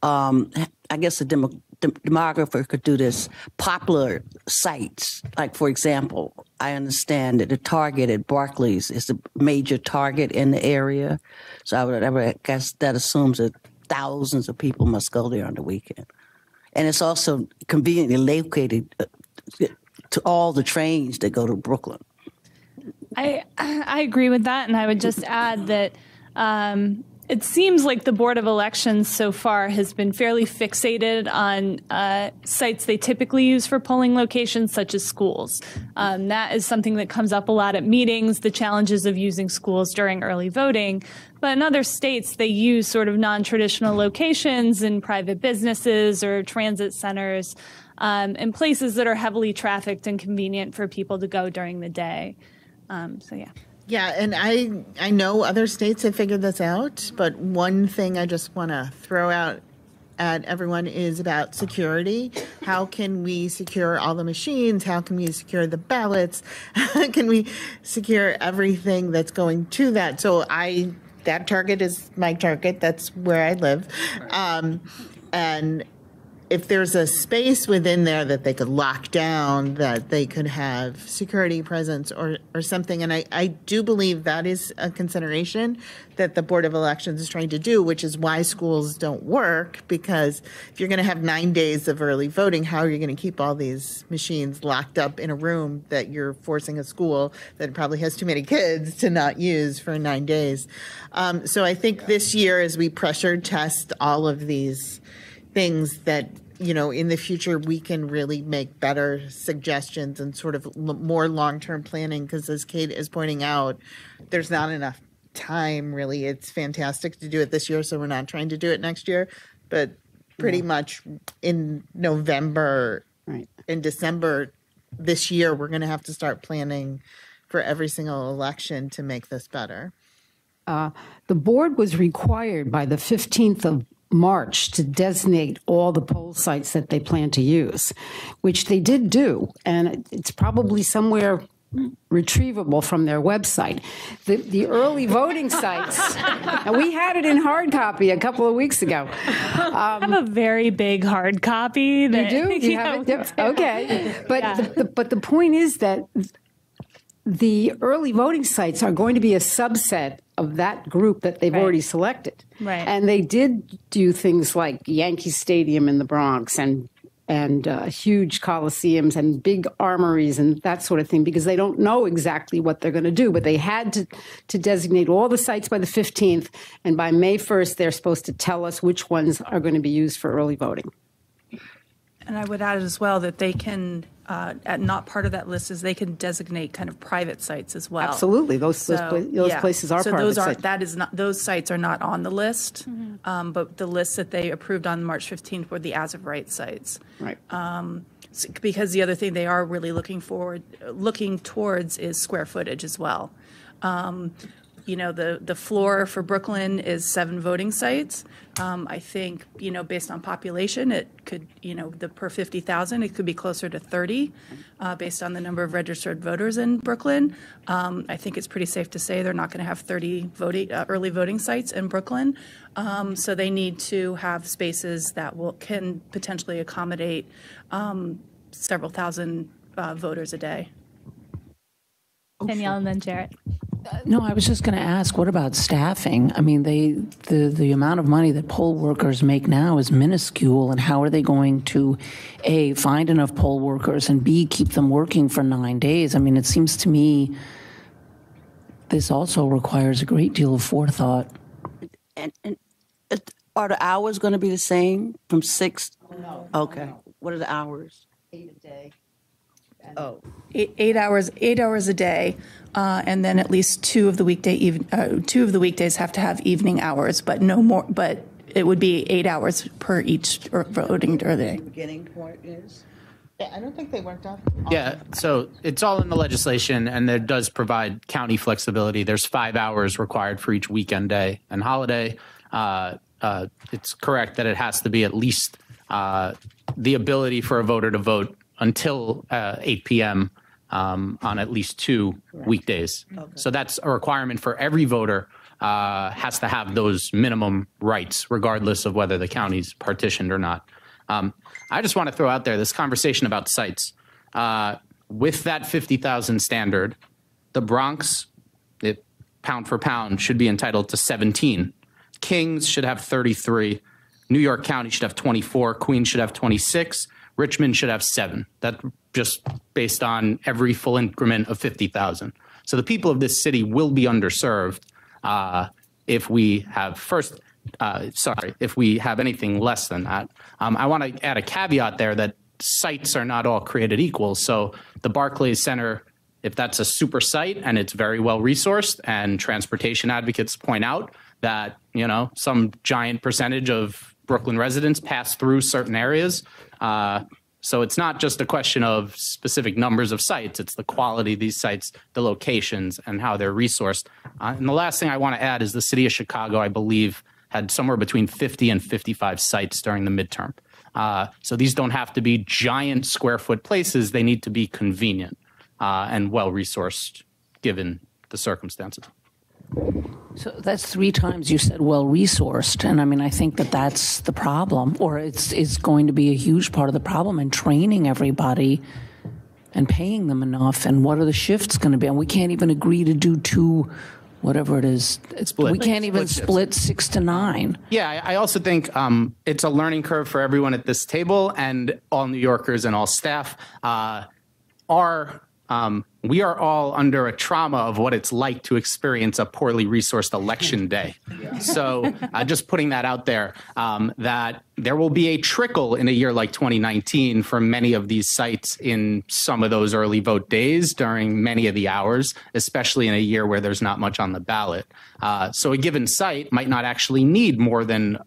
I guess a demographer could do this, popular sites. Like, for example, I understand that the Target at Barclays is a major Target in the area. So I would guess that assumes that thousands of people must go there on the weekend. And it's also conveniently located to all the trains that go to Brooklyn. I agree with that, and I would just add that it seems like the Board of Elections so far has been fairly fixated on sites they typically use for polling locations, such as schools. That is something that comes up a lot at meetings, the challenges of using schools during early voting. But in other states, they use sort of non-traditional locations in private businesses or transit centers, and places that are heavily trafficked and convenient for people to go during the day. So, yeah. Yeah, and I know other states have figured this out, but one thing I just want to throw out at everyone is about security. How can we secure all the machines? How can we secure the ballots? How can we secure everything that's going to that? So that Target is my Target. That's where I live. And if there's a space within there that they could lock down, that they could have security presence or something. And I do believe that is a consideration that the Board of Elections is trying to do, which is why schools don't work, because if you're going to have 9 days of early voting, how are you going to keep all these machines locked up in a room that you're forcing a school that probably has too many kids to not use for 9 days? So I think this year, as we pressure test all of these things, that in the future we can really make better suggestions and sort of more long-term planning, because as Kate is pointing out, there's not enough time really. It's fantastic to do it this year, so we're not trying to do it next year, but pretty much in November, in December this year, we're going to have to start planning for every single election to make this better. The board was required by the 15th of March to designate all the poll sites that they plan to use, which they did do, and it's probably somewhere retrievable from their website. The early voting sites, and we had it in hard copy a couple of weeks ago. I have a very big hard copy. That, you do? You have it? Okay. But the point is that the early voting sites are going to be a subset of that group that they've already selected. Right. And they did do things like Yankee Stadium in the Bronx and huge coliseums and big armories and that sort of thing, because they don't know exactly what they're going to do. But they had to designate all the sites by the 15th, and by May 1st, they're supposed to tell us which ones are going to be used for early voting. And I would add as well that they can, not part of that list is they can designate kind of private sites as well. Absolutely, those places are part of the site. Those sites are not on the list, but the list that they approved on March 15th were the as of right sites. Right. Because the other thing they are really looking towards is square footage as well. the floor for Brooklyn is 7 voting sites. I think, based on population, it could, the per 50,000, it could be closer to 30 based on the number of registered voters in Brooklyn. I think it's pretty safe to say they're not going to have 30 early voting sites in Brooklyn. So they need to have spaces that can potentially accommodate several thousand voters a day. Danielle and then Jarrett. No, I was just going to ask, what about staffing? I mean, the amount of money that poll workers make now is minuscule, and how are they going to, A, find enough poll workers, and B, keep them working for 9 days? I mean, it seems to me this also requires a great deal of forethought. And are the hours going to be the same from 6? No. Okay. What are the hours? 8 a day. Oh, 8 hours a day, and then at least 2 of the weekdays have to have evening hours, but no more. But it would be 8 hours per each voting day. The beginning point is. Yeah, I don't think they worked out. Yeah, so it's all in the legislation, and it does provide county flexibility. There's 5 hours required for each weekend day and holiday. It's correct that it has to be at least the ability for a voter to vote until 8 p.m. On at least 2 weekdays. Okay. So that's a requirement for every voter has to have those minimum rights, regardless of whether the county's partitioned or not. I just want to throw out there this conversation about sites. With that 50,000 standard, the Bronx, pound for pound, should be entitled to 17. Kings should have 33. New York County should have 24. Queens should have 26. Richmond should have 7. That just based on every full increment of 50,000. So the people of this city will be underserved if we have if we have anything less than that. I want to add a caveat there that sites are not all created equal. So the Barclays Center, if that's a super site and it's very well resourced, and transportation advocates point out that, some giant percentage of Brooklyn residents pass through certain areas. So it's not just a question of specific numbers of sites, it's the quality of these sites, the locations, and how they're resourced. And the last thing I want to add is the city of Chicago, I believe, had somewhere between 50 and 55 sites during the midterm. So these don't have to be giant square foot places, they need to be convenient and well-resourced given the circumstances. So that's 3 times you said well-resourced, and I mean, I think that's the problem, or it's going to be a huge part of the problem, and training everybody and paying them enough, and what are the shifts going to be? And we can't even agree to do 2, whatever it is. We can't even split 6 to 9. Yeah, I also think it's a learning curve for everyone at this table, and all New Yorkers and all staff we are all under a trauma of what it's like to experience a poorly resourced election day. So just putting that out there, that there will be a trickle in a year like 2019 for many of these sites in some of those early vote days during many of the hours, especially in a year where there's not much on the ballot. So a given site might not actually need more than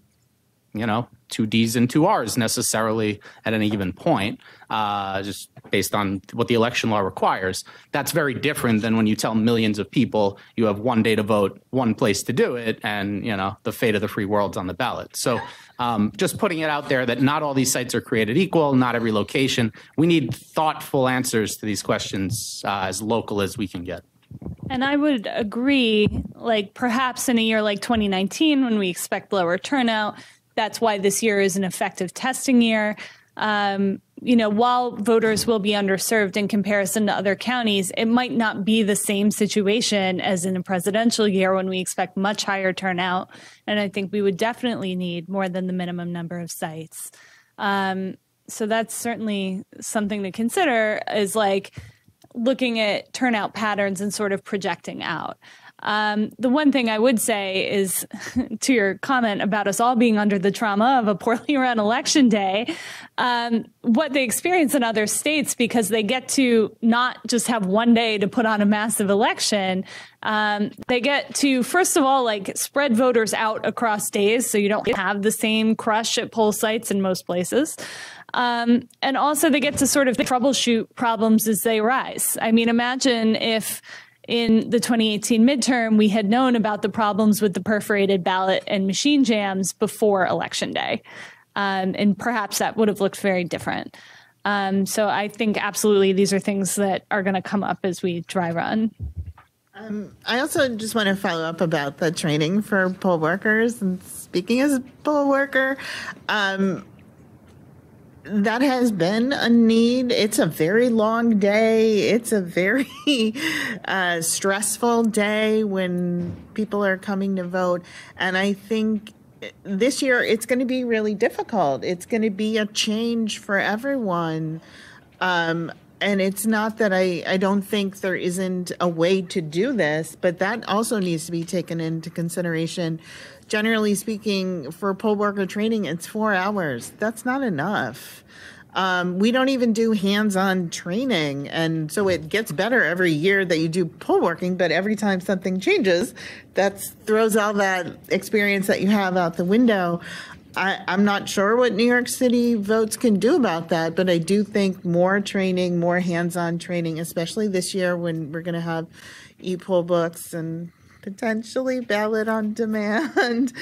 2 Ds and 2 Rs necessarily at any given point, just based on what the election law requires. That's very different than when you tell millions of people you have 1 day to vote, 1 place to do it, and the fate of the free world's on the ballot. So just putting it out there that not all these sites are created equal, not every location. We need thoughtful answers to these questions as local as we can get. And I would agree, perhaps in a year like 2019, when we expect lower turnout, that's why this year is an effective testing year. While voters will be underserved in comparison to other counties, it might not be the same situation as in a presidential year when we expect much higher turnout. And I think we would definitely need more than the minimum number of sites. So that's certainly something to consider, is looking at turnout patterns and sort of projecting out. The one thing I would say is, to your comment about us all being under the trauma of a poorly run election day, what they experience in other states, because they get to not just have 1 day to put on a massive election, they get to, first of all, spread voters out across days, so you don't have the same crush at poll sites in most places. And also they get to sort of troubleshoot problems as they arise. I mean, imagine if in the 2018 midterm, we had known about the problems with the perforated ballot and machine jams before Election Day. And perhaps that would have looked very different. So I think absolutely these are things that are going to come up as we dry run. I also just want to follow up about the training for poll workers. And speaking as a poll worker, that has been a need. It's a very long day. It's a very stressful day when people are coming to vote. And I think this year it's going to be really difficult. It's going to be a change for everyone. And it's not that I don't think there isn't a way to do this, but that also needs to be taken into consideration. Generally speaking, for poll worker training, it's 4 hours. That's not enough. We don't even do hands-on training, and so it gets better every year that you do poll working, but every time something changes, that throws all that experience that you have out the window. I'm not sure what New York City votes can do about that, but I do think more training, more hands-on training, especially this year when we're going to have e-poll books and potentially ballot on demand,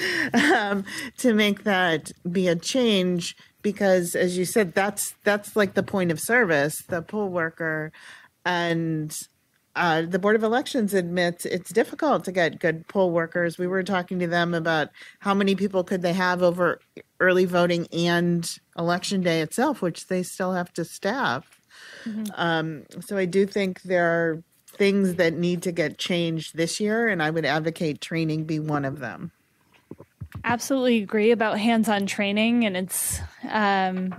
to make that be a change. Because, as you said, that's like the point of service, the poll worker. And the Board of Elections admits it's difficult to get good poll workers. We were talking to them about how many people could they have over early voting and Election Day itself, which they still have to staff. Mm-hmm. So I do think there are things that need to get changed this year, and I would advocate training be one of them. Absolutely agree about hands-on training, and it's kind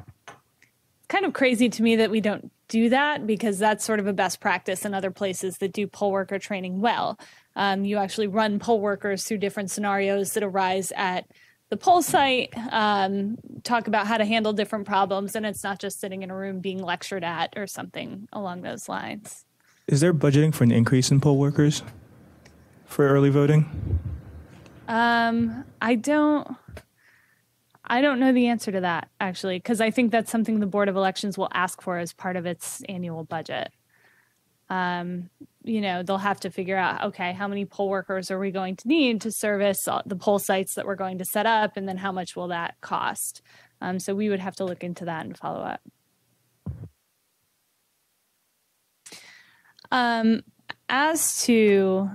of crazy to me that we don't do that, because that's sort of a best practice in other places that do poll worker training well. You actually run poll workers through different scenarios that arise at the poll site, talk about how to handle different problems, and it's not just sitting in a room being lectured at or something along those lines. Is there budgeting for an increase in poll workers for early voting? I don't know the answer to that, actually, because I think that's something the Board of Elections will ask for as part of its annual budget. They'll have to figure out, okay, how many poll workers are we going to need to service the poll sites that we're going to set up, and then how much will that cost? So we would have to look into that and follow up. As to,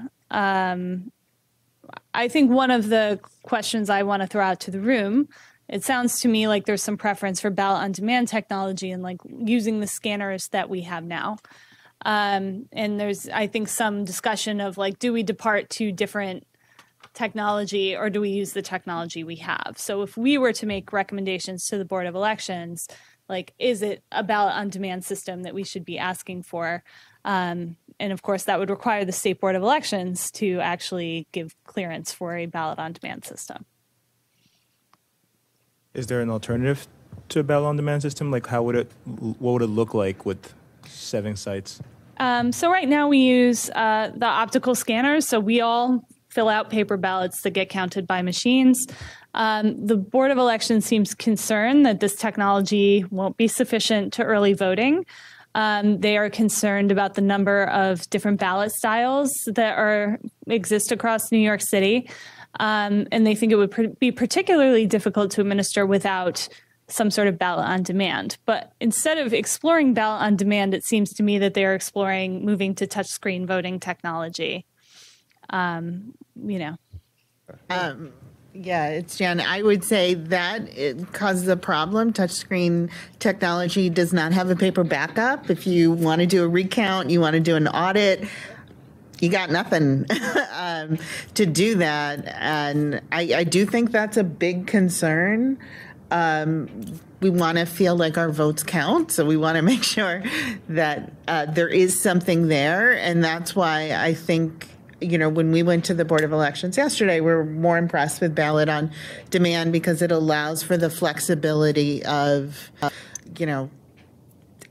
I think one of the questions I want to throw out to the room, it sounds to me like there's some preference for ballot on demand technology and like using the scanners that we have now. And there's, I think, some discussion of like, do we depart to different technology or do we use the technology we have? So if we were to make recommendations to the Board of Elections, like, is it a ballot on demand system that we should be asking for? And of course, that would require the State Board of Elections to actually give clearance for a ballot on demand system. Is there an alternative to a ballot on demand system? Like, what would it look like with 7 sites? So right now we use the optical scanners. So we all fill out paper ballots that get counted by machines. The Board of Elections seems concerned that this technology won't be sufficient to early voting. They are concerned about the number of different ballot styles that exist across New York City. And they think it would be particularly difficult to administer without some sort of ballot on demand. But instead of exploring ballot on demand, it seems to me that they're exploring moving to touchscreen voting technology. Yeah, it's Jan. I would say that it causes a problem. Touchscreen technology does not have a paper backup. If you want to do a recount, you want to do an audit, you got nothing to do that. And I do think that's a big concern. We want to feel like our votes count, so we want to make sure that there is something there. And that's why I think, when we went to the Board of Elections yesterday, we were more impressed with ballot on demand because it allows for the flexibility of,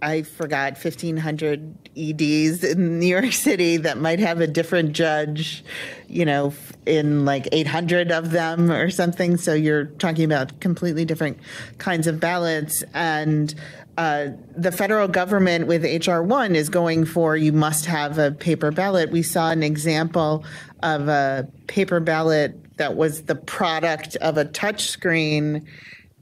I forgot, 1,500 EDs in New York City that might have a different judge, in like 800 of them or something. So you're talking about completely different kinds of ballots. And the federal government with H.R. 1 is going for you must have a paper ballot. We saw an example of a paper ballot that was the product of a touchscreen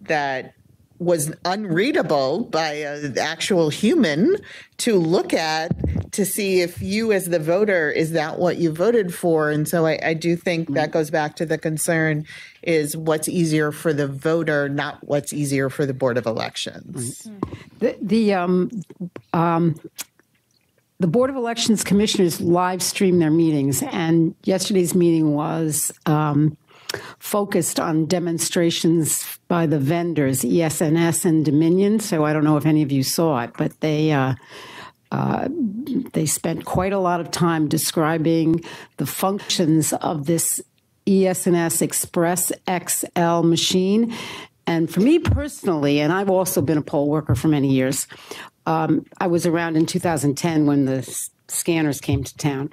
that was unreadable by an actual human to look at to see if you as the voter, is that what you voted for? And so I do think that goes back to the concern is what's easier for the voter, not what's easier for the Board of Elections. The Board of Elections commissioners live stream their meetings, and yesterday's meeting was focused on demonstrations by the vendors, ES&S and Dominion. So I don't know if any of you saw it, but they spent quite a lot of time describing the functions of this ES&S Express XL machine. And for me personally, and I've also been a poll worker for many years, I was around in 2010 when the scanners came to town.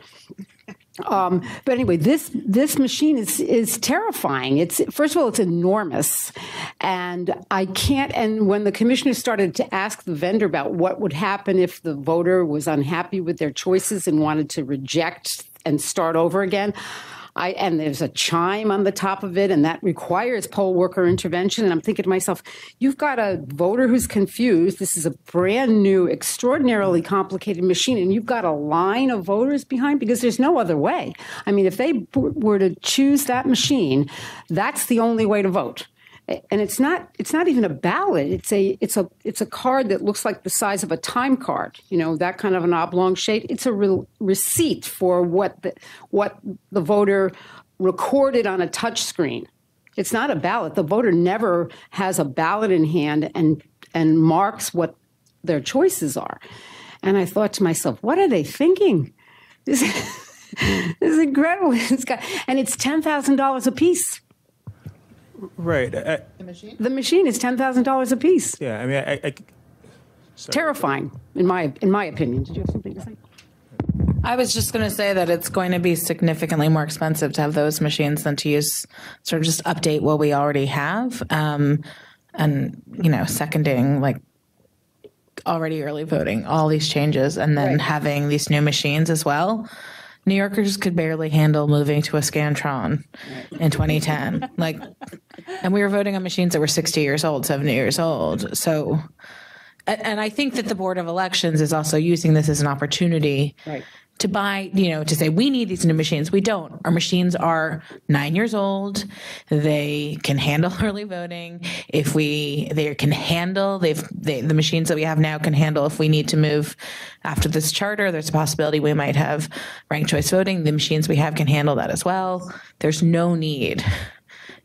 But anyway, this machine is terrifying. It's, first of all, it's enormous, and I can't. And when the commissioners started to ask the vendor about what would happen if the voter was unhappy with their choices and wanted to reject and start over again, and there's a chime on the top of it, and that requires poll worker intervention. And I'm thinking to myself, you've got a voter who's confused. This is a brand new, extraordinarily complicated machine, and you've got a line of voters behind because there's no other way. I mean, if they were to choose that machine, that's the only way to vote. And it's not even a ballot. It's a card that looks like the size of a time card, that kind of an oblong shape. It's a receipt for what the voter recorded on a touch screen. It's not a ballot. The voter never has a ballot in hand and marks what their choices are. And I thought to myself, what are they thinking? This is incredible. And it's $10,000 a piece. Right. The machine is $10,000 a piece. Yeah, I mean, terrifying, in my opinion. Did you have something to say? I was just going to say that it's going to be significantly more expensive to have those machines than to use sort of just update what we already have, and seconding like already early voting, all these changes, and then having these new machines as well. New Yorkers could barely handle moving to a Scantron in 2010. And we were voting on machines that were 60 years old, 70 years old. So, and I think that the Board of Elections is also using this as an opportunity to buy, to say, we need these new machines. We don't. Our machines are 9 years old. They can handle early voting. They can handle, the machines that we have now can handle if we need to move after this charter. There's a possibility we might have ranked choice voting. The machines we have can handle that as well. There's no need.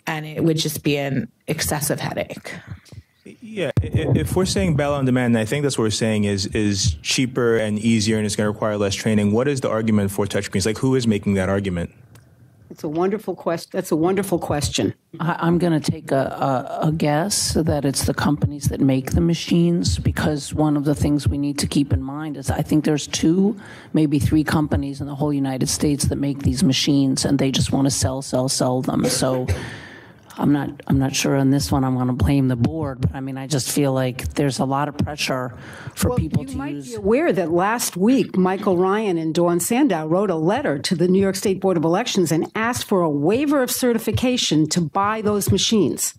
And it would just be an excessive headache. Yeah, if we're saying ballot on demand, and I think that's what we're saying is cheaper and easier and it's going to require less training, what is the argument for touchscreens? Like, who is making that argument? It's a wonderful question. That's a wonderful question. I'm going to take a guess that it's the companies that make the machines, because one of the things we need to keep in mind is I think there's 2, maybe 3 companies in the whole United States that make these machines, and they just want to sell them. So I'm not sure on this one I'm going to blame the board, but I mean, I just feel like there's a lot of pressure for people to use. You might be aware that last week, Michael Ryan and Dawn Sandow wrote a letter to the New York State Board of Elections and asked for a waiver of certification to buy those machines.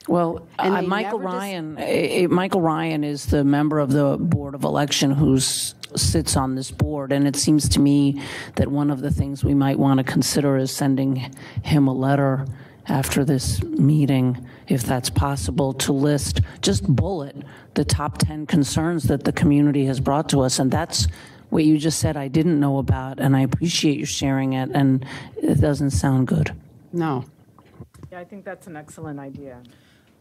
Well, Michael Ryan is the member of the Board of Election who sits on this board, and it seems to me that one of the things we might want to consider is sending him a letter after this meeting, if that's possible, to list, just bullet the top 10 concerns that the community has brought to us. And that's what you just said I didn't know about, and I appreciate you sharing it, and it doesn't sound good. No. Yeah, I think that's an excellent idea.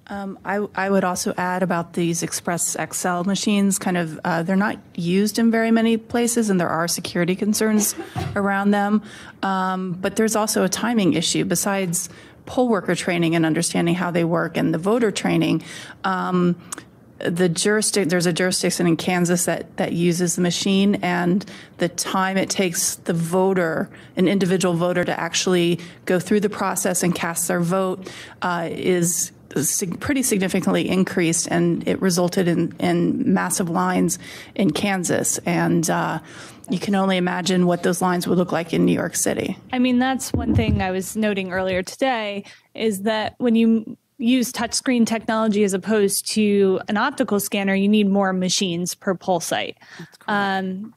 I would also add about these Express XL machines, they're not used in very many places, and there are security concerns around them. But there's also a timing issue besides poll worker training and understanding how they work and the voter training. there's a jurisdiction in Kansas that uses the machine, and the time it takes the voter, an individual voter, to actually go through the process and cast their vote is pretty significantly increased, and it resulted in massive lines in Kansas. And you can only imagine what those lines would look like in New York City. I mean, that's one thing I was noting earlier today, is that when you use touchscreen technology as opposed to an optical scanner, you need more machines per poll site.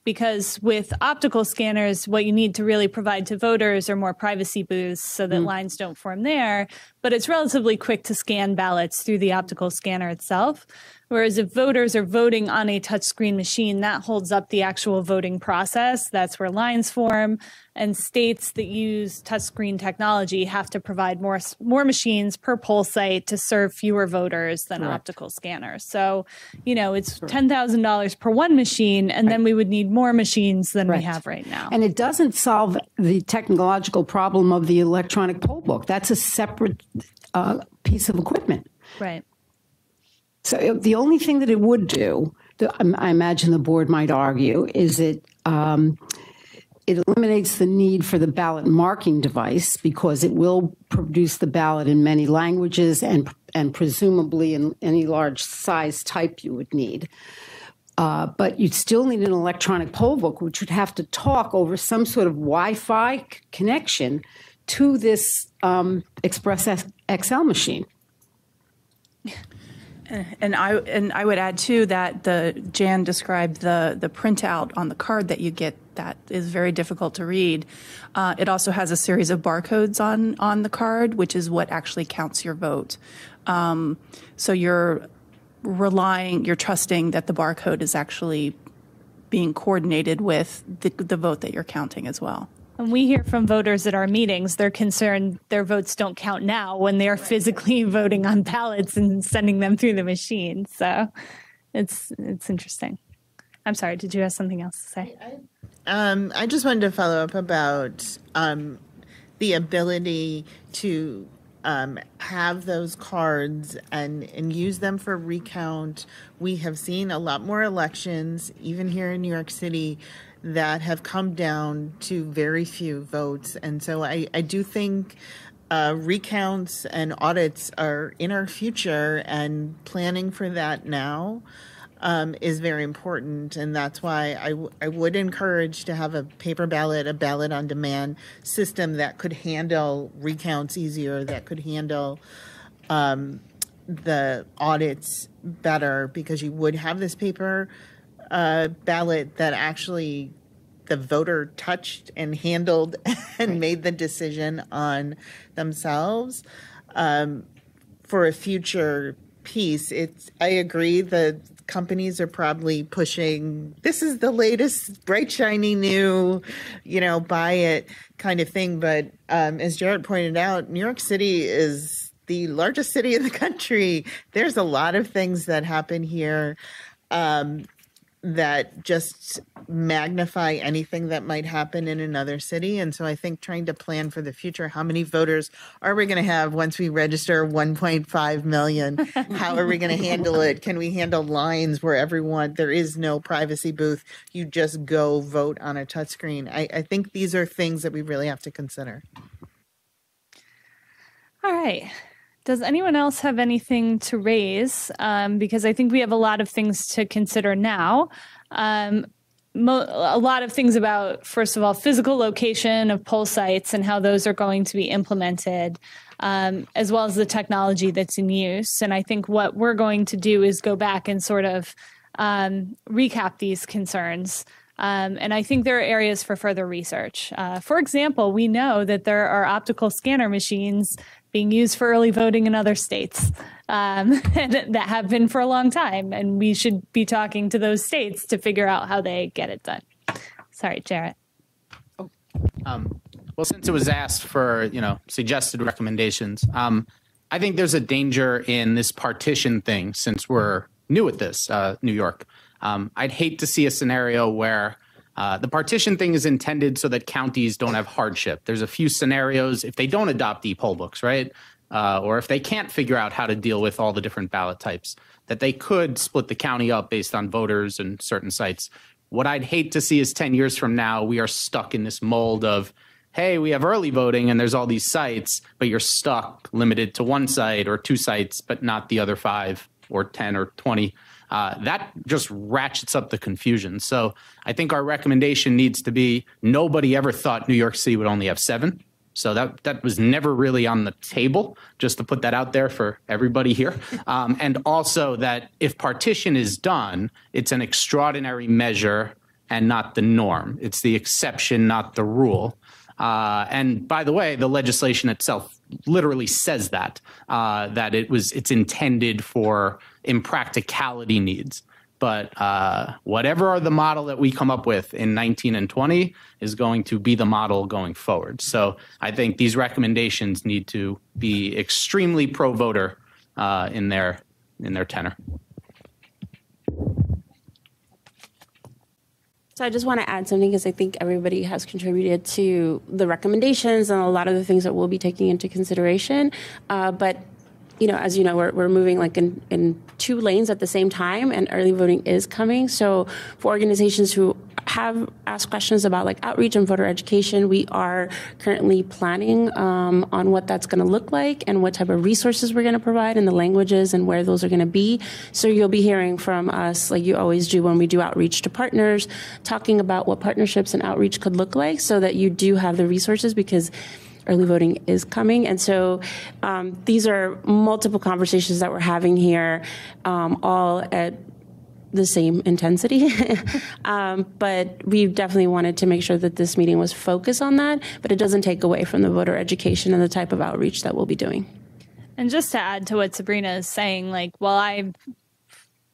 Because with optical scanners, what you need to really provide to voters are more privacy booths so that lines don't form there. But it's relatively quick to scan ballots through the optical scanner itself. Whereas if voters are voting on a touchscreen machine, that holds up the actual voting process. That's where lines form. And states that use touchscreen technology have to provide more machines per poll site to serve fewer voters than optical scanners. So, it's $10,000 per one machine, and then we would need more machines than we have right now. And it doesn't solve the technological problem of the electronic poll book. That's a separate piece of equipment. Right. So the only thing that it would do, I imagine the board might argue, is it eliminates the need for the ballot marking device, because it will produce the ballot in many languages and presumably in any large size type you would need. But you'd still need an electronic poll book, which would have to talk over some sort of Wi-Fi connection to this Express XL machine. And I would add too that Jan described the printout on the card that you get that is very difficult to read. It also has a series of barcodes on the card, which is what actually counts your vote. So you're trusting that the barcode is actually being coordinated with the vote that you're counting as well. And we hear from voters at our meetings, they're concerned their votes don't count now when they're physically voting on ballots and sending them through the machine. So it's interesting. I'm sorry, did you have something else to say? I just wanted to follow up about the ability to have those cards and use them for recount. We have seen a lot more elections, even here in New York City, that have come down to very few votes. And so I do think recounts and audits are in our future, and planning for that now is very important. And that's why I would encourage to have a paper ballot, a ballot on demand system that could handle recounts easier, that could handle the audits better, because you would have this paper ballot that actually the voter touched and handled and made the decision on themselves. For a future piece, I agree that companies are probably pushing, this is the latest bright, shiny new, buy it kind of thing. But as Jared pointed out, New York City is the largest city in the country. There's a lot of things that happen here that just magnify anything that might happen in another city. And so I think trying to plan for the future, how many voters are we going to have once we register 1.5 million? How are we going to handle it? Can we handle lines where there is no privacy booth? You just go vote on a touchscreen. I think these are things that we really have to consider. All right. Does anyone else have anything to raise? Because I think we have a lot of things to consider now. A lot of things about, first of all, physical location of poll sites and how those are going to be implemented, as well as the technology that's in use. And I think what we're going to do is go back and sort of recap these concerns. And I think there are areas for further research. For example, we know that there are optical scanner machines being used for early voting in other states that have been for a long time. And we should be talking to those states to figure out how they get it done. Sorry, Jarrett. Well, since it was asked for, suggested recommendations, I think there's a danger in this partition thing since we're new at this, New York. I'd hate to see a scenario where the partition thing is intended so that counties don't have hardship. There's a few scenarios if they don't adopt e-poll books, right? or if they can't figure out how to deal with all the different ballot types, that they could split the county up based on voters and certain sites. What I'd hate to see is 10 years from now, we are stuck in this mold of, hey, we have early voting and there's all these sites, but you're stuck limited to one site or two sites, but not the other 5 or 10 or 20. That just ratchets up the confusion. So I think our recommendation needs to be, nobody ever thought New York City would only have 7. So that was never really on the table, just to put that out there for everybody here. And also that if partition is done, it's an extraordinary measure and not the norm. It's the exception, not the rule. And by the way, the legislation itself literally says that it's intended for impracticality needs. But whatever are the model that we come up with in 19 and 20 is going to be the model going forward. So I think these recommendations need to be extremely pro-voter in their tenor. So I just want to add something because I think everybody has contributed to the recommendations and a lot of the things that we'll be taking into consideration. But as you know, we're moving like in 2 lanes at the same time, and early voting is coming. So for organizations who have asked questions about like outreach and voter education, we are currently planning on what that's going to look like and what type of resources we're going to provide and the languages and where those are going to be. So you'll be hearing from us like you always do when we do outreach to partners, talking about what partnerships and outreach could look like so that you do have the resources, because early voting is coming. And so these are multiple conversations that we're having here, all at the same intensity. But we definitely wanted to make sure that this meeting was focused on that, but it doesn't take away from the voter education and the type of outreach that we'll be doing. And just to add to what Sabrina is saying, like, while I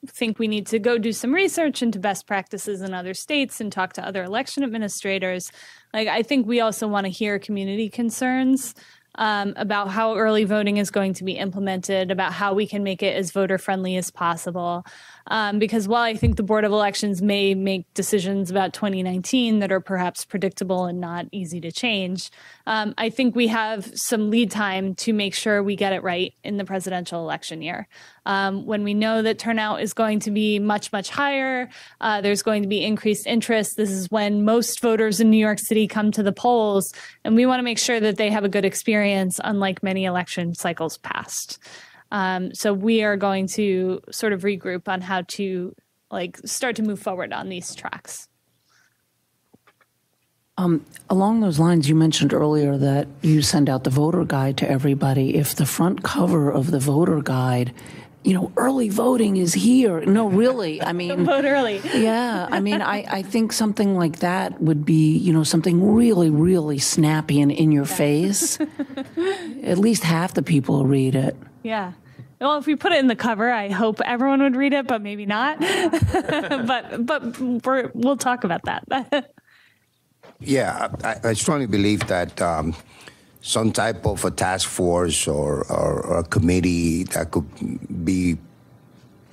think we need to go do some research into best practices in other states and talk to other election administrators, like, I think we also want to hear community concerns about how early voting is going to be implemented, about how we can make it as voter friendly as possible. Because while I think the Board of Elections may make decisions about 2019 that are perhaps predictable and not easy to change, I think we have some lead time to make sure we get it right in the presidential election year. When we know that turnout is going to be much, much higher, there's going to be increased interest. This is when most voters in New York City come to the polls, and we want to make sure that they have a good experience, unlike many election cycles past. So we are going to sort of regroup on how to start to move forward on these tracks. Along those lines, you mentioned earlier that you send out the voter guide to everybody. If the front cover of the voter guide, early voting is here. No, really. I mean, vote early. Yeah. I mean, I think something like that would be, something really, really snappy and in your face. At least half the people read it. Yeah. Well, if we put it in the cover, I hope everyone would read it, but maybe not. but we'll talk about that. Yeah, I strongly believe that some type of a task force or a committee that could be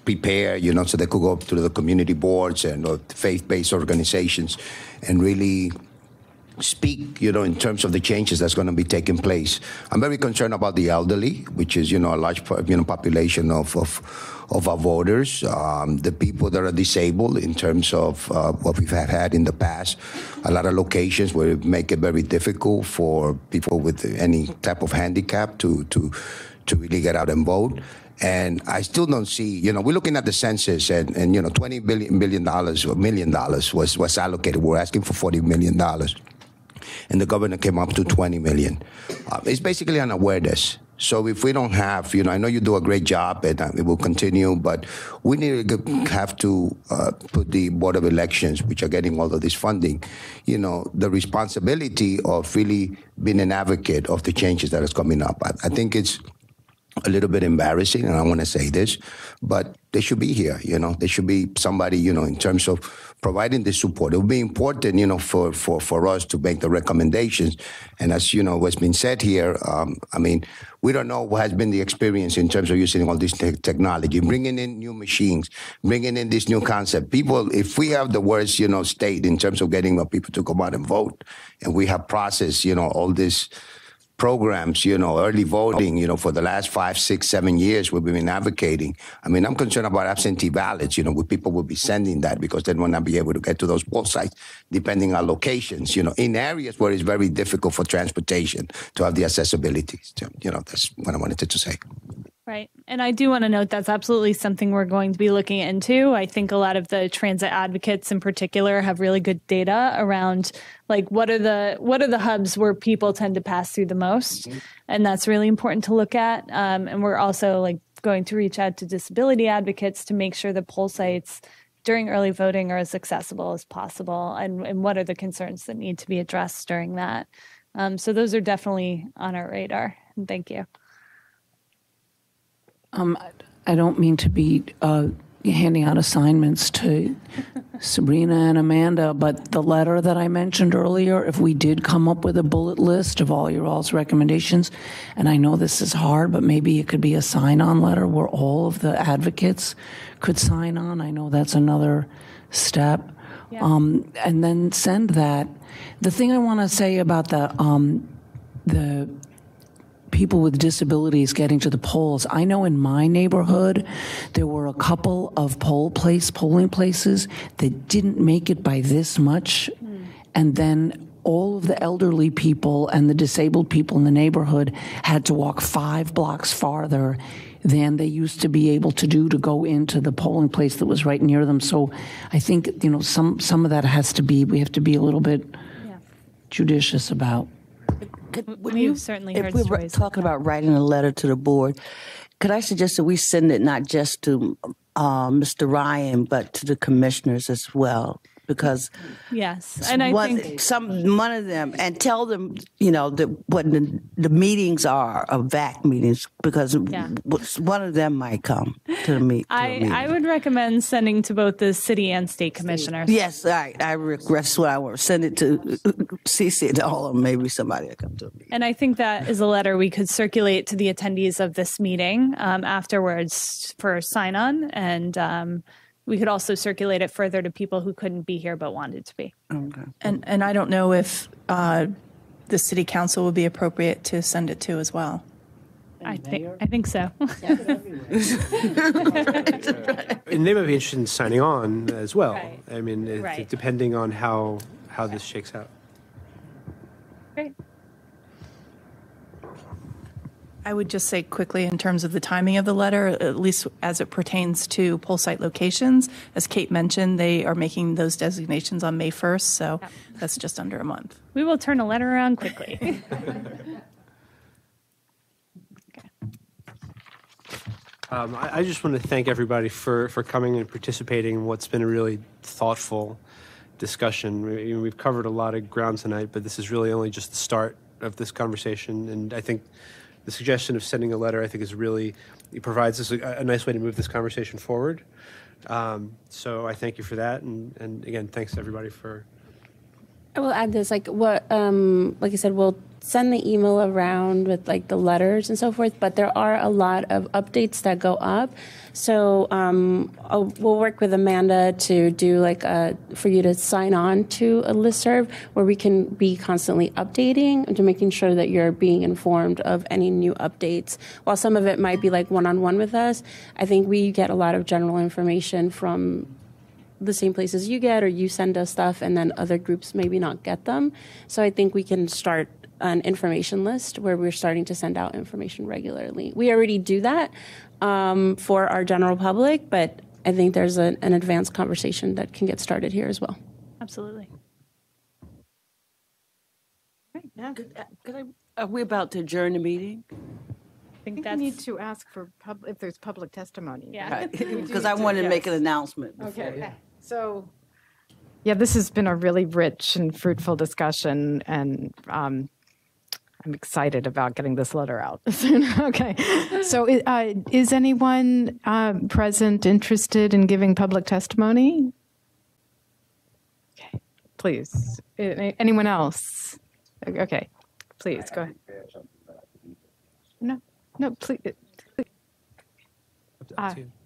prepared, so they could go up to the community boards and faith-based organizations and really speak, in terms of the changes that's going to be taking place. I'm very concerned about the elderly, which is, a large, population of our voters, the people that are disabled in terms of what we've had in the past. A lot of locations where it make it very difficult for people with any type of handicap to really get out and vote. And I still don't see, we're looking at the census and $20 billion was allocated. We're asking for $40 million. And the governor came up to 20 million. It's basically an awareness. So if we don't have, I know you do a great job and it will continue, but we need to have to put the Board of Elections, which are getting all of this funding, the responsibility of really being an advocate of the changes that is coming up. I think it's a little bit embarrassing, and I want to say this, but they should be here, There should be somebody, in terms of providing the support. It would be important, for us to make the recommendations. And as, what's been said here, we don't know what has been the experience in terms of using all this technology, bringing in new machines, bringing in this new concept. People, if we have the worst, state in terms of getting people to come out and vote, and we have processed, all this programs, early voting, for the last 5, 6, 7 years we've been advocating. I mean, I'm concerned about absentee ballots, where people will be sending that because they will not be able to get to those poll sites depending on locations, in areas where it's very difficult for transportation to have the accessibility. So, that's what I wanted to say. Right. And I do want to note that's absolutely something we're going to be looking into. I think a lot of the transit advocates in particular have really good data around like what are the hubs where people tend to pass through the most. And that's really important to look at. And we're also like going to reach out to disability advocates to make sure the poll sites during early voting are as accessible as possible. And what are the concerns that need to be addressed during that. So those are definitely on our radar. And thank you. I don't mean to be handing out assignments to Sabrina and Amanda, but the letter that I mentioned earlier, if we did come up with a bullet list of all your all's recommendations, and I know this is hard, but maybe it could be a sign-on letter where all of the advocates could sign on. I know that's another step. Yeah. And then send that. The thing I want to say about the people with disabilities getting to the polls. I know in my neighborhood, there were a couple of polling places that didn't make it by this much. And then all of the elderly people and the disabled people in the neighborhood had to walk 5 blocks farther than they used to be able to do to go into the polling place that was right near them. So I think, some of that we have to be a little bit judicious about. We've certainly heard if we're stories talking about writing a letter to the board, could I suggest that we send it not just to Mr. Ryan, but to the commissioners as well? Because yes, and I think one of them, and tell them, what the meetings are of VAAC meetings, because one of them might come to the meeting. I would recommend sending to both the city and state commissioners. Yes, that's what I want. Send it to CC to all of them. Maybe somebody will come to me. And I think that is a letter we could circulate to the attendees of this meeting afterwards for sign on, and we could also circulate it further to people who couldn't be here but wanted to be. Okay. And I don't know if the city council would be appropriate to send it to as well. I think so. And they might be interested in signing on as well. Right. I mean, depending on how this shakes out. Great. I would just say quickly in terms of the timing of the letter, at least as it pertains to poll site locations, as Kate mentioned, they are making those designations on May 1st, so that's just under a month. We will turn a letter around quickly. I just want to thank everybody for coming and participating in what's been a really thoughtful discussion. We've covered a lot of ground tonight, but this is really only just the start of this conversation, and I think the suggestion of sending a letter, I think, it provides us a nice way to move this conversation forward. So I thank you for that, and again, thanks to everybody for. I will add this, like I said, we'll send the email around with like the letters and so forth, but there are a lot of updates that go up. So we'll work with Amanda to do for you to sign on to a listserv where we can be constantly updating and to making sure that you're being informed of any new updates. While some of it might be like one-on-one with us, I think we get a lot of general information from the same places you get, or you send us stuff and then other groups maybe not get them. So I think we can start an information list where we're starting to send out information regularly. We already do that for our general public, but I think there's an advanced conversation that can get started here as well. Absolutely. Right. Yeah. Are we about to adjourn the meeting? I think we need to ask for if there's public testimony. Yeah. Because I wanted to make an announcement. Okay. So, this has been a really rich and fruitful discussion, and I'm excited about getting this letter out soon. Okay. So is anyone present interested in giving public testimony? Okay. Please. Anyone else? Okay. Please, go ahead. No, please.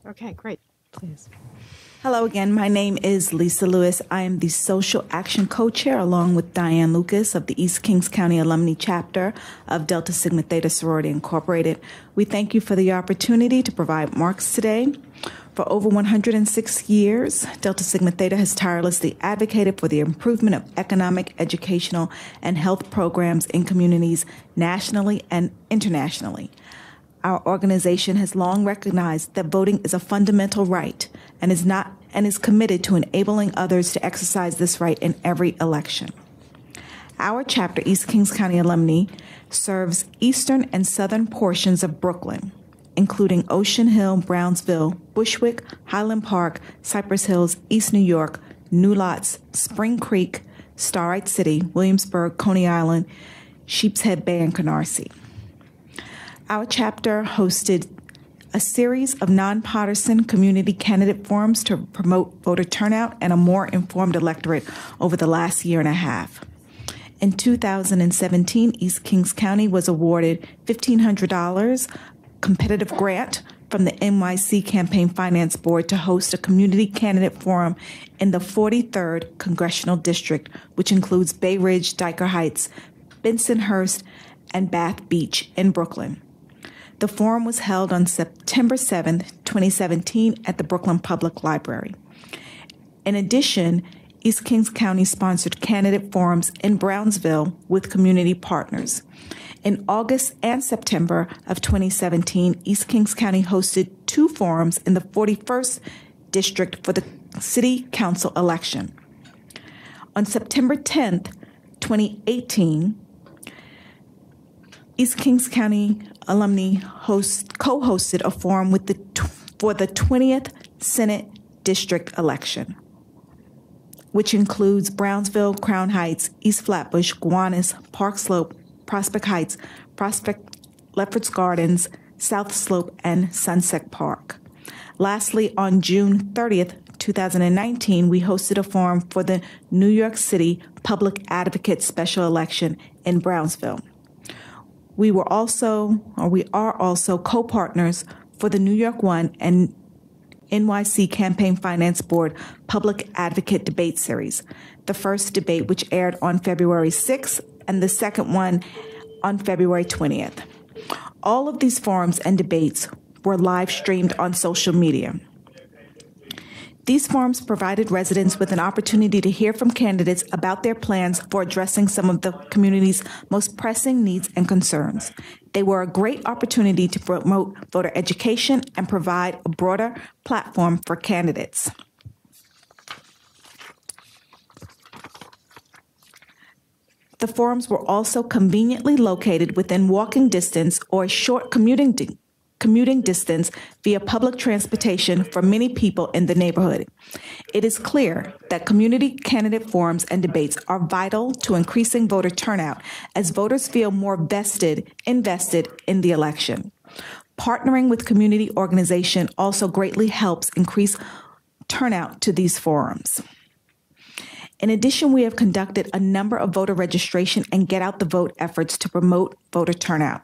Okay, great. Please. Hello again. My name is Lisa Lewis. I am the Social Action Co-Chair along with Diane Lucas of the East Kings County Alumni Chapter of Delta Sigma Theta Sorority Incorporated. We thank you for the opportunity to provide remarks today. For over 106 years, Delta Sigma Theta has tirelessly advocated for the improvement of economic, educational, and health programs in communities nationally and internationally. Our organization has long recognized that voting is a fundamental right and is committed to enabling others to exercise this right in every election. Our chapter, East Kings County Alumni, serves eastern and southern portions of Brooklyn, including Ocean Hill, Brownsville, Bushwick, Highland Park, Cypress Hills, East New York, New Lots, Spring Creek, Starlight City, Williamsburg, Coney Island, Sheepshead Bay, and Canarsie. Our chapter hosted a series of nonpartisan community candidate forums to promote voter turnout and a more informed electorate over the last year and a half. In 2017, East Kings County was awarded $1,500 competitive grant from the NYC Campaign Finance Board to host a community candidate forum in the 43rd Congressional District, which includes Bay Ridge, Dyker Heights, Bensonhurst, and Bath Beach in Brooklyn. The forum was held on September 7, 2017 at the Brooklyn Public Library. In addition, East Kings County sponsored candidate forums in Brownsville with community partners. In August and September of 2017, East Kings County hosted 2 forums in the 41st District for the City Council election. On September 10, 2018, East Kings County alumni co-hosted a forum for the 20th Senate District election, which includes Brownsville, Crown Heights, East Flatbush, Gowanus, Park Slope, Prospect Heights, Lefferts Gardens, South Slope, and Sunset Park. Lastly, on June 30th, 2019, we hosted a forum for the New York City Public Advocate Special Election in Brownsville. We are also co-partners for the New York One and NYC Campaign Finance Board Public Advocate Debate Series. The first debate, which aired on February 6th, and the second one on February 20th. All of these forums and debates were live streamed on social media. These forums provided residents with an opportunity to hear from candidates about their plans for addressing some of the community's most pressing needs and concerns. They were a great opportunity to promote voter education and provide a broader platform for candidates. The forums were also conveniently located within walking distance or a short commuting distance via public transportation for many people in the neighborhood. It is clear that community candidate forums and debates are vital to increasing voter turnout as voters feel more invested in the election. Partnering with community organization also greatly helps increase turnout to these forums. In addition, we have conducted a number of voter registration and get out the vote efforts to promote voter turnout.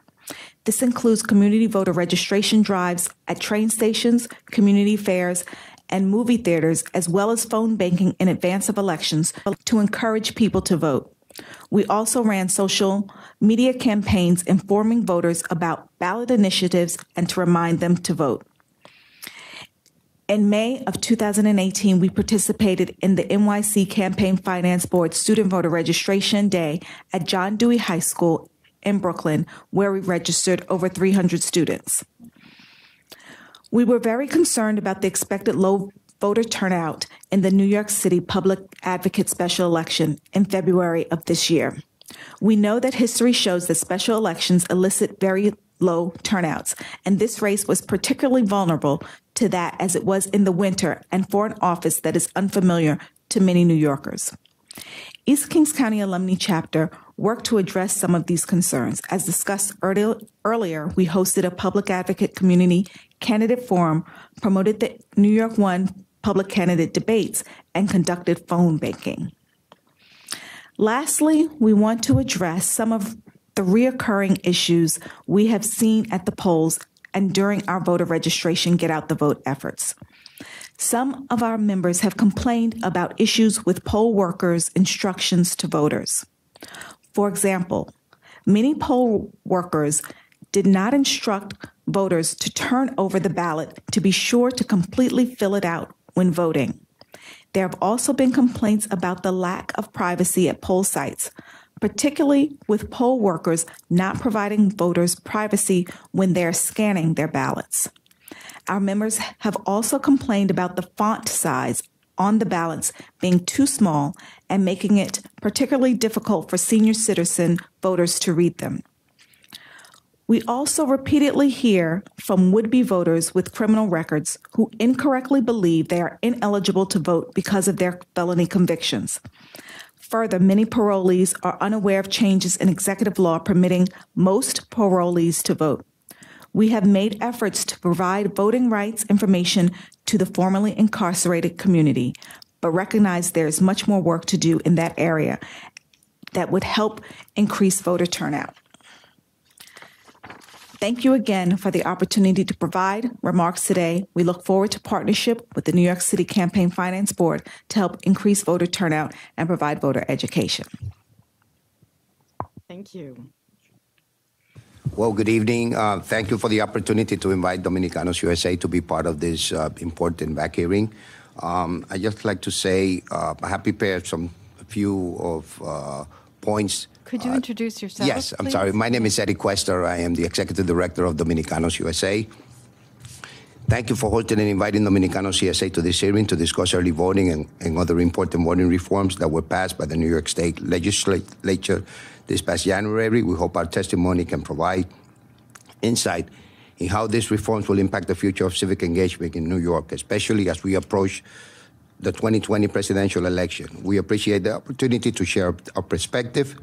This includes community voter registration drives at train stations, community fairs, and movie theaters, as well as phone banking in advance of elections to encourage people to vote. We also ran social media campaigns informing voters about ballot initiatives and to remind them to vote. In May of 2018, we participated in the NYC Campaign Finance Board Student Voter Registration Day at John Dewey High School in Brooklyn, where we registered over 300 students. We were very concerned about the expected low voter turnout in the New York City Public Advocate Special Election in February of this year. We know that history shows that special elections elicit very low turnouts, and this race was particularly vulnerable to that as it was in the winter and for an office that is unfamiliar to many New Yorkers. East Kings County Alumni Chapter worked to address some of these concerns. As discussed earlier, we hosted a public advocate community candidate forum, promoted the New York One public candidate debates, and conducted phone banking. Lastly, we want to address some of the reoccurring issues we have seen at the polls and during our voter registration get out the vote efforts. Some of our members have complained about issues with poll workers' instructions to voters. For example, many poll workers did not instruct voters to turn over the ballot to be sure to completely fill it out when voting. There have also been complaints about the lack of privacy at poll sites, particularly with poll workers not providing voters privacy when they're scanning their ballots. Our members have also complained about the font size on the ballots being too small and making it particularly difficult for senior citizen voters to read them. We also repeatedly hear from would-be voters with criminal records who incorrectly believe they are ineligible to vote because of their felony convictions. Further, many parolees are unaware of changes in executive law permitting most parolees to vote. We have made efforts to provide voting rights information to the formerly incarcerated community, but recognize there is much more work to do in that area that would help increase voter turnout. Thank you again for the opportunity to provide remarks today. We look forward to partnership with the New York City Campaign Finance Board to help increase voter turnout and provide voter education. Thank you. Well, good evening. Thank you for the opportunity to invite Dominicanos USA to be part of this important VAAC hearing. I'd just like to say I have prepared a few of points. Could you introduce yourself? Yes, I'm please? sorry. My name is Eddie Quester. I am the Executive Director of Dominicanos USA. Thank you for hosting and inviting Dominicanos USA to this hearing to discuss early voting and other important voting reforms that were passed by the New York State Legislature this past January. We hope our testimony can provide insight in how these reforms will impact the future of civic engagement in New York, especially as we approach the 2020 presidential election. We appreciate the opportunity to share our perspective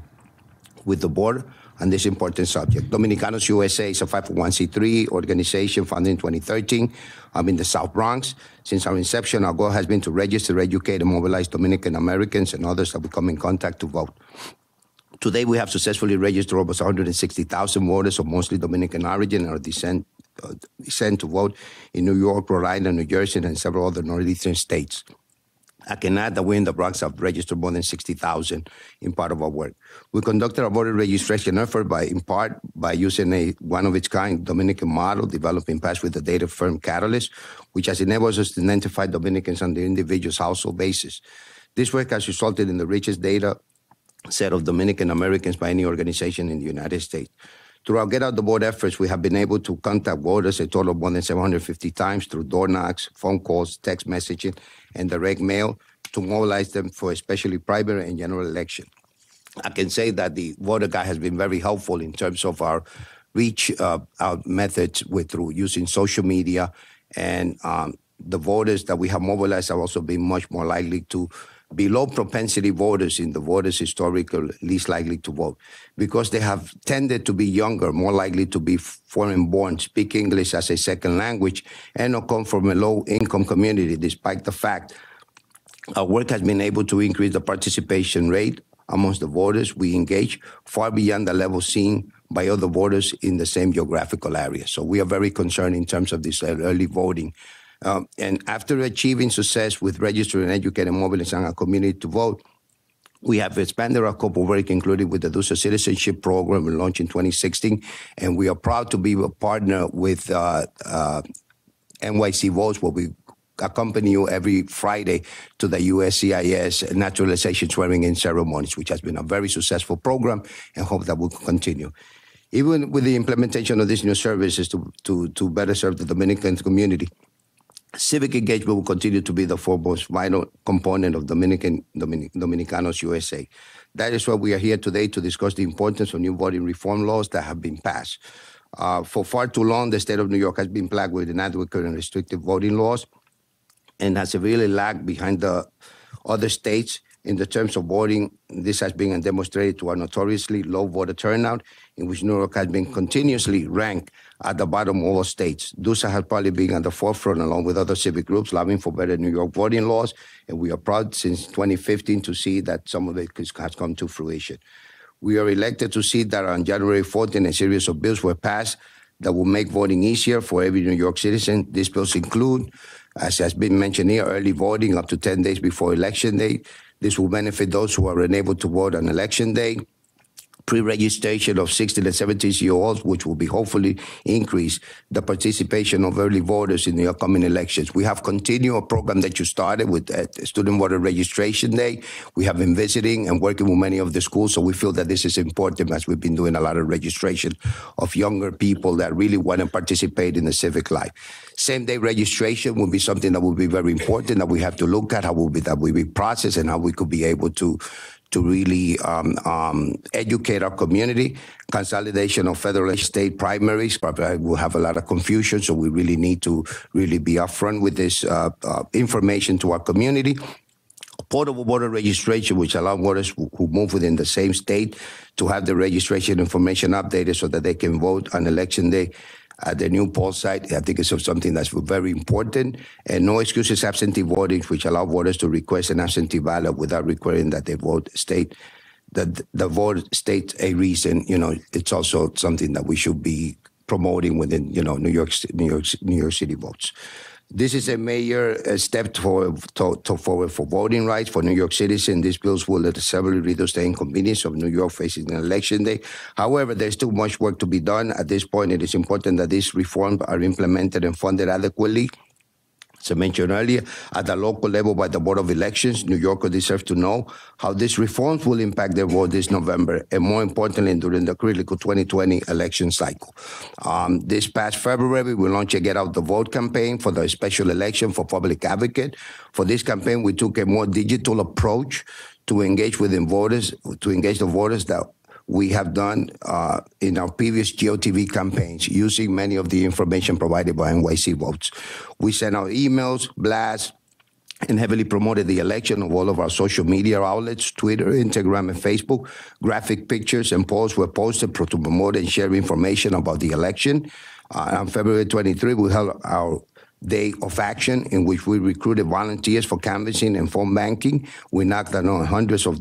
with the board on this important subject. Dominicanos USA is a 501c3 organization founded in 2013 in the South Bronx. Since our inception, our goal has been to register, educate, and mobilize Dominican Americans and others that will come in contact to vote. Today, we have successfully registered over 160,000 voters of mostly Dominican origin and descent to vote in New York, Rhode Island, New Jersey, and several other northeastern states. I can add that we in the Bronx have registered more than 60,000 in part of our work. We conducted our voter registration effort in part by using a one-of-its-kind Dominican model developed in past with the data firm Catalyst, which has enabled us to identify Dominicans on the individual's household basis. This work has resulted in the richest data set of Dominican Americans by any organization in the United States. Through our Get Out the Vote efforts, we have been able to contact voters a total of more than 750 times through door knocks, phone calls, text messaging, and direct mail to mobilize them for especially primary and general election. I can say that the voter guide has been very helpful in terms of our reach our methods through using social media, and the voters that we have mobilized have also been much more likely to be low propensity voters in the voters historical least likely to vote because they have tended to be younger, more likely to be foreign born, speak English as a second language, and not come from a low income community, despite the fact our work has been able to increase the participation rate amongst the voters we engage far beyond the level seen by other voters in the same geographical area. So we are very concerned in terms of this early voting. And after achieving success with registering, educating, and mobilizing our community to vote, we have expanded our scope of work, including with the DUSA Citizenship Program we launched in 2016. And we are proud to be a partner with NYC Votes, where we accompany you every Friday to the USCIS naturalization swearing-in ceremonies, which has been a very successful program, and hope that will continue. Even with the implementation of these new services to better serve the Dominican community, civic engagement will continue to be the foremost vital component of Dominicanos USA. That is why we are here today to discuss the importance of new voting reform laws that have been passed. For far too long, the state of New York has been plagued with inadequate and restrictive voting laws and has severely lagged behind the other states in the terms of voting. This has been demonstrated to our notoriously low voter turnout, in which New York has been continuously ranked at the bottom of all states. DUSA has probably been at the forefront, along with other civic groups, lobbying for better New York voting laws, and we are proud since 2015 to see that some of it has come to fruition. We are elected to see that on January 14th, a series of bills were passed that will make voting easier for every New York citizen. These bills include As has been mentioned here, early voting up to 10 days before election day. This will benefit those who are unable to vote on election day. Pre-registration of 16 and 17-year-olds, which will be hopefully increase the participation of early voters in the upcoming elections. We have continued a program that you started with Student Voter Registration Day. We have been visiting and working with many of the schools, so we feel that this is important as we've been doing a lot of registration of younger people that really want to participate in the civic life. Same-day registration will be something that will be very important that we have to look at, how will be processed and how we could be able to really educate our community. Consolidation of federal and state primaries probably will have a lot of confusion, so we really need to really be upfront with this information to our community. Portable voter registration, which allows voters who move within the same state to have the registration information updated so that they can vote on election day at the new poll site. I think it's something that's very important. And no excuses absentee voting, which allow voters to request an absentee ballot without requiring that they vote state, that the vote states a reason. It's also something that we should be promoting within, New York City votes. This is a major step forward for voting rights for New York citizens. These bills will severely reduce the inconvenience of New York facing an election day. However, there's still much work to be done. At this point, it is important that these reforms are implemented and funded adequately. As I mentioned earlier, at the local level by the Board of Elections, New Yorkers deserve to know how these reforms will impact their vote this November, and more importantly, during the critical 2020 election cycle. This past February, we launched a Get Out the Vote campaign for the special election for public advocate. For this campaign, we took a more digital approach to engage with the voters, that we have done in our previous GOTV campaigns using many of the information provided by NYC Votes. We sent out emails, blasts, and heavily promoted the election of all of our social media outlets, Twitter, Instagram, and Facebook. Graphic pictures and posts were posted to promote and share information about the election. On February 23, we held our Day of Action, in which we recruited volunteers for canvassing and phone banking. We knocked on hundreds of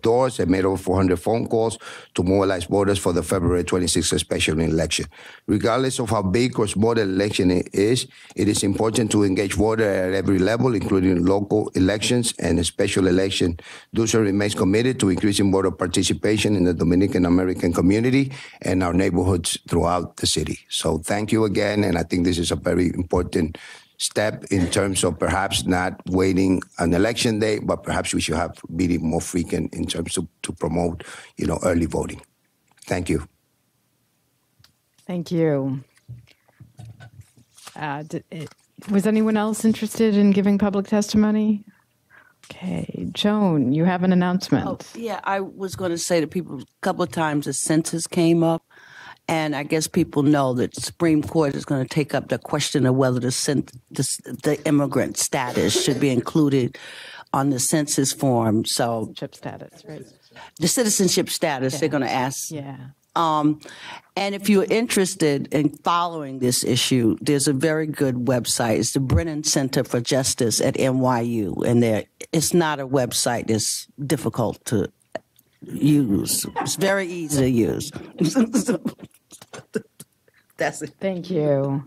doors and made over 400 phone calls to mobilize voters for the February 26th special election. Regardless of how big or small the election is, it is important to engage voters at every level, including local elections and a special election. DUSA remains committed to increasing voter participation in the Dominican American community and our neighborhoods throughout the city. So thank you again, and I think this is a very important step in terms of perhaps not waiting on election day, but perhaps we should have be more frequent in terms of to promote, early voting. Thank you. Thank you. Was anyone else interested in giving public testimony? Okay, Joan, you have an announcement. Oh, yeah, I was going to say to people a couple of times the census came up. And I guess people know that the Supreme Court is going to take up the question of whether the immigrant status should be included on the census form. So citizenship status, right? The citizenship status, they're going to ask. Yeah. And if you're interested in following this issue, there's a very good website. It's the Brennan Center for Justice at NYU. And it's not a website that's difficult to use. It's very easy to use. That's it. Thank you.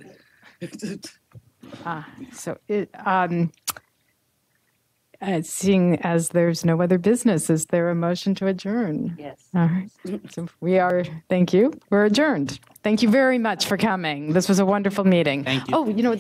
Seeing as there's no other business, is there a motion to adjourn? Yes. All right. So thank you. We're adjourned. Thank you very much for coming. This was a wonderful meeting. Thank you. Oh,